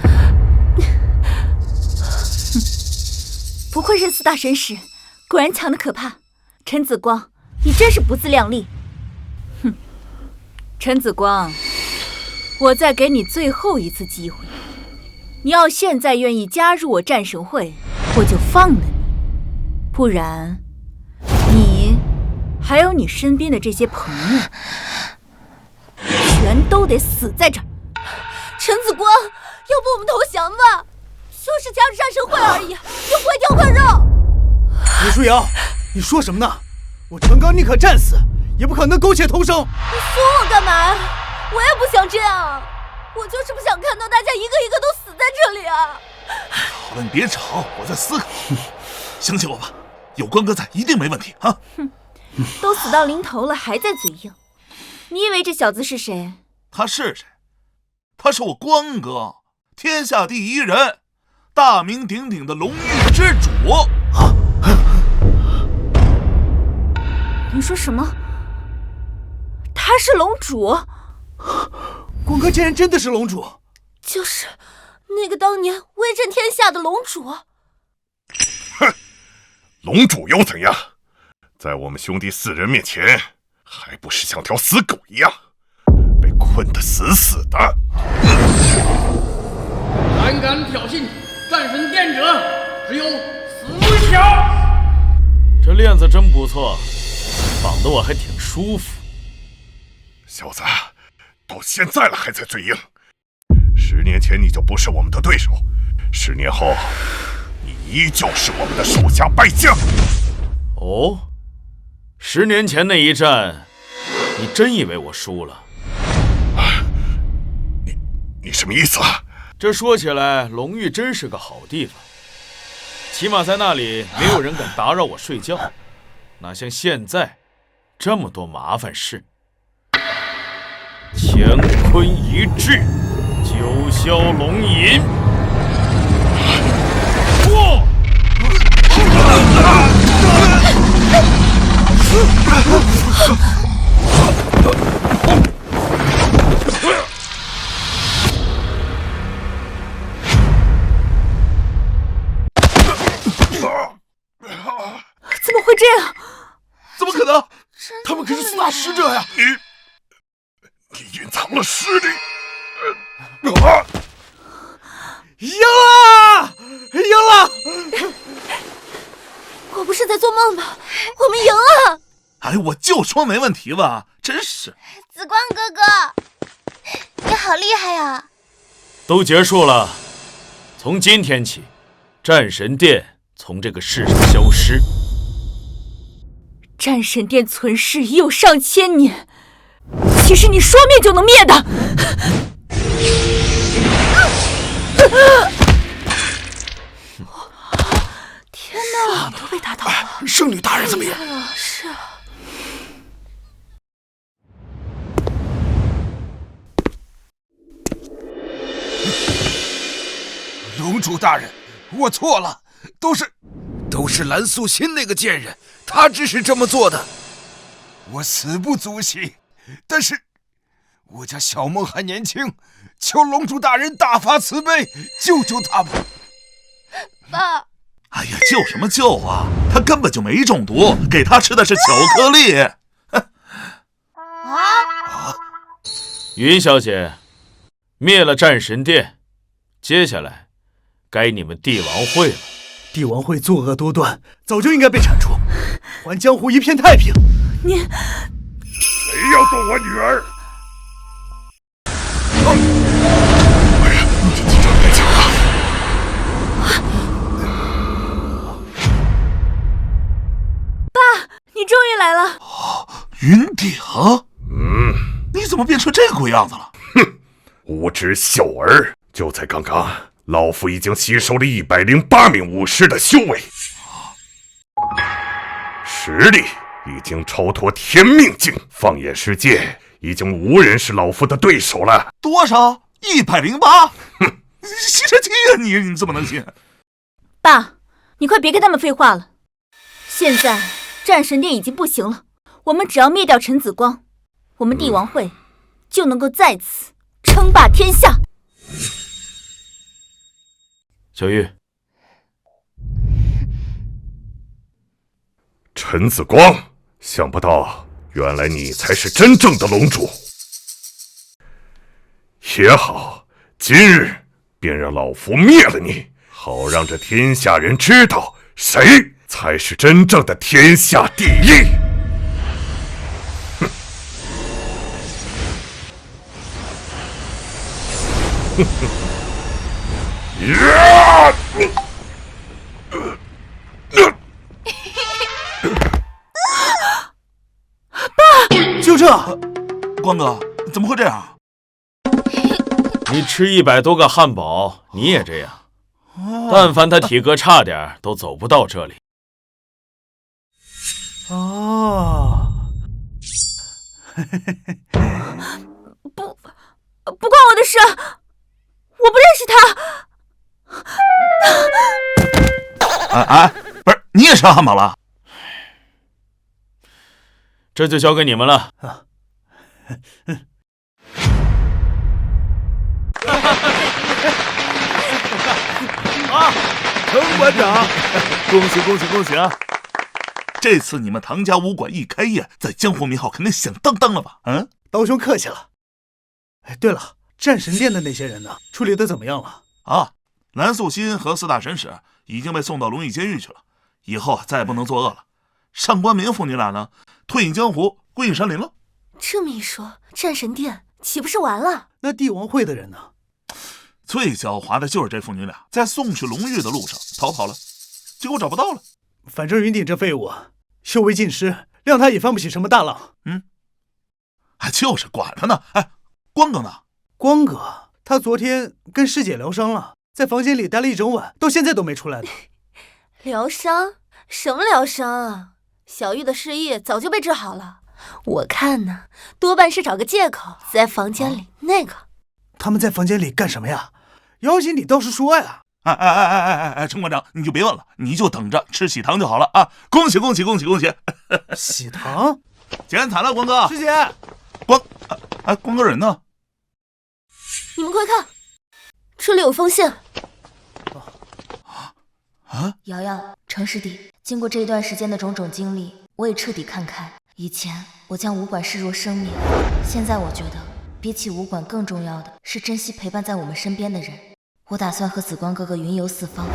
不愧是4大神使，果然强得可怕。陈子光，你真是不自量力。哼，陈子光，我再给你最后一次机会，你要现在愿意加入我战神会，我就放了你；不然，你还有你身边的这些朋友，全都得死在这儿。陈子光，要不我们投降吧？就是加入战神会而已，又不会掉块肉。李舒瑶，你说什么呢？我陈刚宁可战死，也不可能苟且偷生。你说我干嘛？我也不想这样，我就是不想看到大家一个一个都死在这里啊！好了，你别吵，我在思考。相信我吧，有光哥在，一定没问题啊！哼，都死到临头了，还在嘴硬。你以为这小子是谁？他是谁？他是我光哥，天下第一人，大名鼎鼎的龙域之主。你说什么？他是龙主？光哥竟然真的是龙主？就是那个当年威震天下的龙主。哼，龙主又怎样？在我们兄弟4人面前，还不是像条死狗一样，被困得死死的。胆敢挑衅战神殿者，只有死路一条。这链子真不错，绑得我还挺舒服。小子，到现在了还在嘴硬。10年前你就不是我们的对手，10年后，你依旧是我们的手下败将。哦，10年前那一战，你真以为我输了？你什么意思啊？这说起来，龙域真是个好地方，起码在那里没有人敢打扰我睡觉，哪像现在这么多麻烦事。乾坤一掷，九霄龙吟。怎么会这样？怎么可能？他们可是4大使者呀！你隐藏了实力。赢了！赢了！我不是在做梦吧？我们赢了！哎，我就说没问题吧，真是。紫光哥哥，你好厉害呀！都结束了，从今天起，战神殿从这个世上消失。战神殿存世已有上千年，岂是你说灭就能灭的？天哪，都被打倒了！圣女大人怎么样？是啊。龙主大人，我错了，都是蓝素心那个贱人，他指使这么做的。我死不足惜，但是我家小梦还年轻，求龙主大人大发慈悲，救救他吧。爸，哎呀，救什么救啊？他根本就没中毒，给他吃的是巧克力。云小姐，灭了战神殿，接下来该你们帝王会了。帝王会作恶多端，早就应该被铲除，还江湖一片太平。你谁要动我女儿？这机长太强了！爸，你终于来了！云顶，你怎么变成这个鬼样子了？哼，无知小儿！就在刚刚，老夫已经吸收了108名武士的修为，实力已经超脱天命境，放眼世界，已经无人是老夫的对手了。多少？108？哼，吸尘器啊你怎么能信？爸，你快别跟他们废话了。现在战神殿已经不行了，我们只要灭掉陈子光，我们帝王会就能够再次称霸天下。小玉，陈子光，想不到原来你才是真正的龙主。也好，今日便让老夫灭了你，好让这天下人知道谁才是真正的天下第一。爸，就这，光哥，怎么会这样？你吃100多个汉堡，你也这样。但凡他体格差点，都走不到这里。哦，不关我的事，我不认识他。不是，你也吃汉堡了？这就交给你们了。啊，陈馆长，恭喜恭喜恭喜啊！这次你们唐家武馆一开业，在江湖名号肯定响当当了吧？嗯，刀兄客气了。哎，对了，战神殿的那些人呢？处理的怎么样了？啊，蓝素心和4大神使已经被送到龙狱监狱去了，以后再也不能作恶了。上官明父女俩呢，退隐江湖，归隐山林了。这么一说，战神殿岂不是完了？那帝王会的人呢？最狡猾的就是这父女俩，在送去龙狱的路上逃跑了，结果找不到了。反正云顶这废物修为尽失，谅他也翻不起什么大浪。就是管他呢。哎，光哥呢？光哥，他昨天跟师姐疗伤了，在房间里待了一整晚，到现在都没出来呢。疗伤？什么疗伤啊？小玉的失忆早就被治好了。我看呢，多半是找个借口在房间里那个。他们在房间里干什么呀？妖精，你倒是说呀！陈馆长，你就别问了，你就等着吃喜糖就好了啊！恭喜恭喜恭喜恭喜！喜糖？剪彩了，光哥。师姐，光哥人呢？你们快看，这里有封信。瑶瑶，程师弟，经过这一段时间的种种经历，我也彻底看开。以前我将武馆视若生命，现在我觉得比起武馆更重要的是珍惜陪伴在我们身边的人。我打算和紫光哥哥云游四方，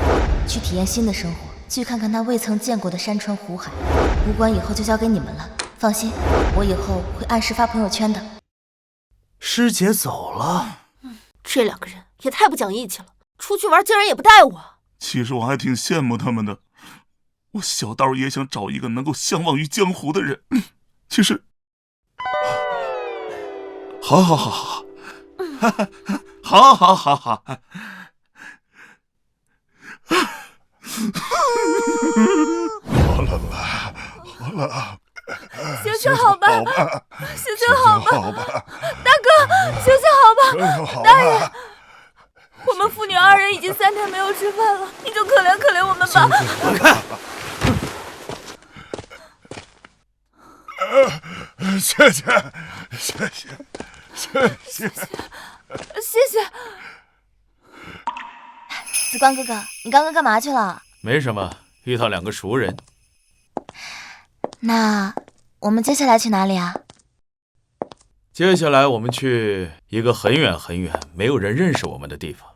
去体验新的生活，去看看他未曾见过的山川湖海。武馆以后就交给你们了，放心，我以后会按时发朋友圈的。师姐走了，这两个人也太不讲义气了，出去玩竟然也不带我。其实我还挺羡慕他们的，我小道也想找一个能够相忘于江湖的人。其实，好，好，好了，行行好吧，行行好吧，大哥，行行好吧，大人，我们父女2人已经3天没有吃饭了，你就可怜可怜我们吧。我看。谢谢。紫光哥哥，你刚刚干嘛去了？没什么，遇到2个熟人。那我们接下来去哪里啊？接下来我们去一个很远很远、没有人认识我们的地方。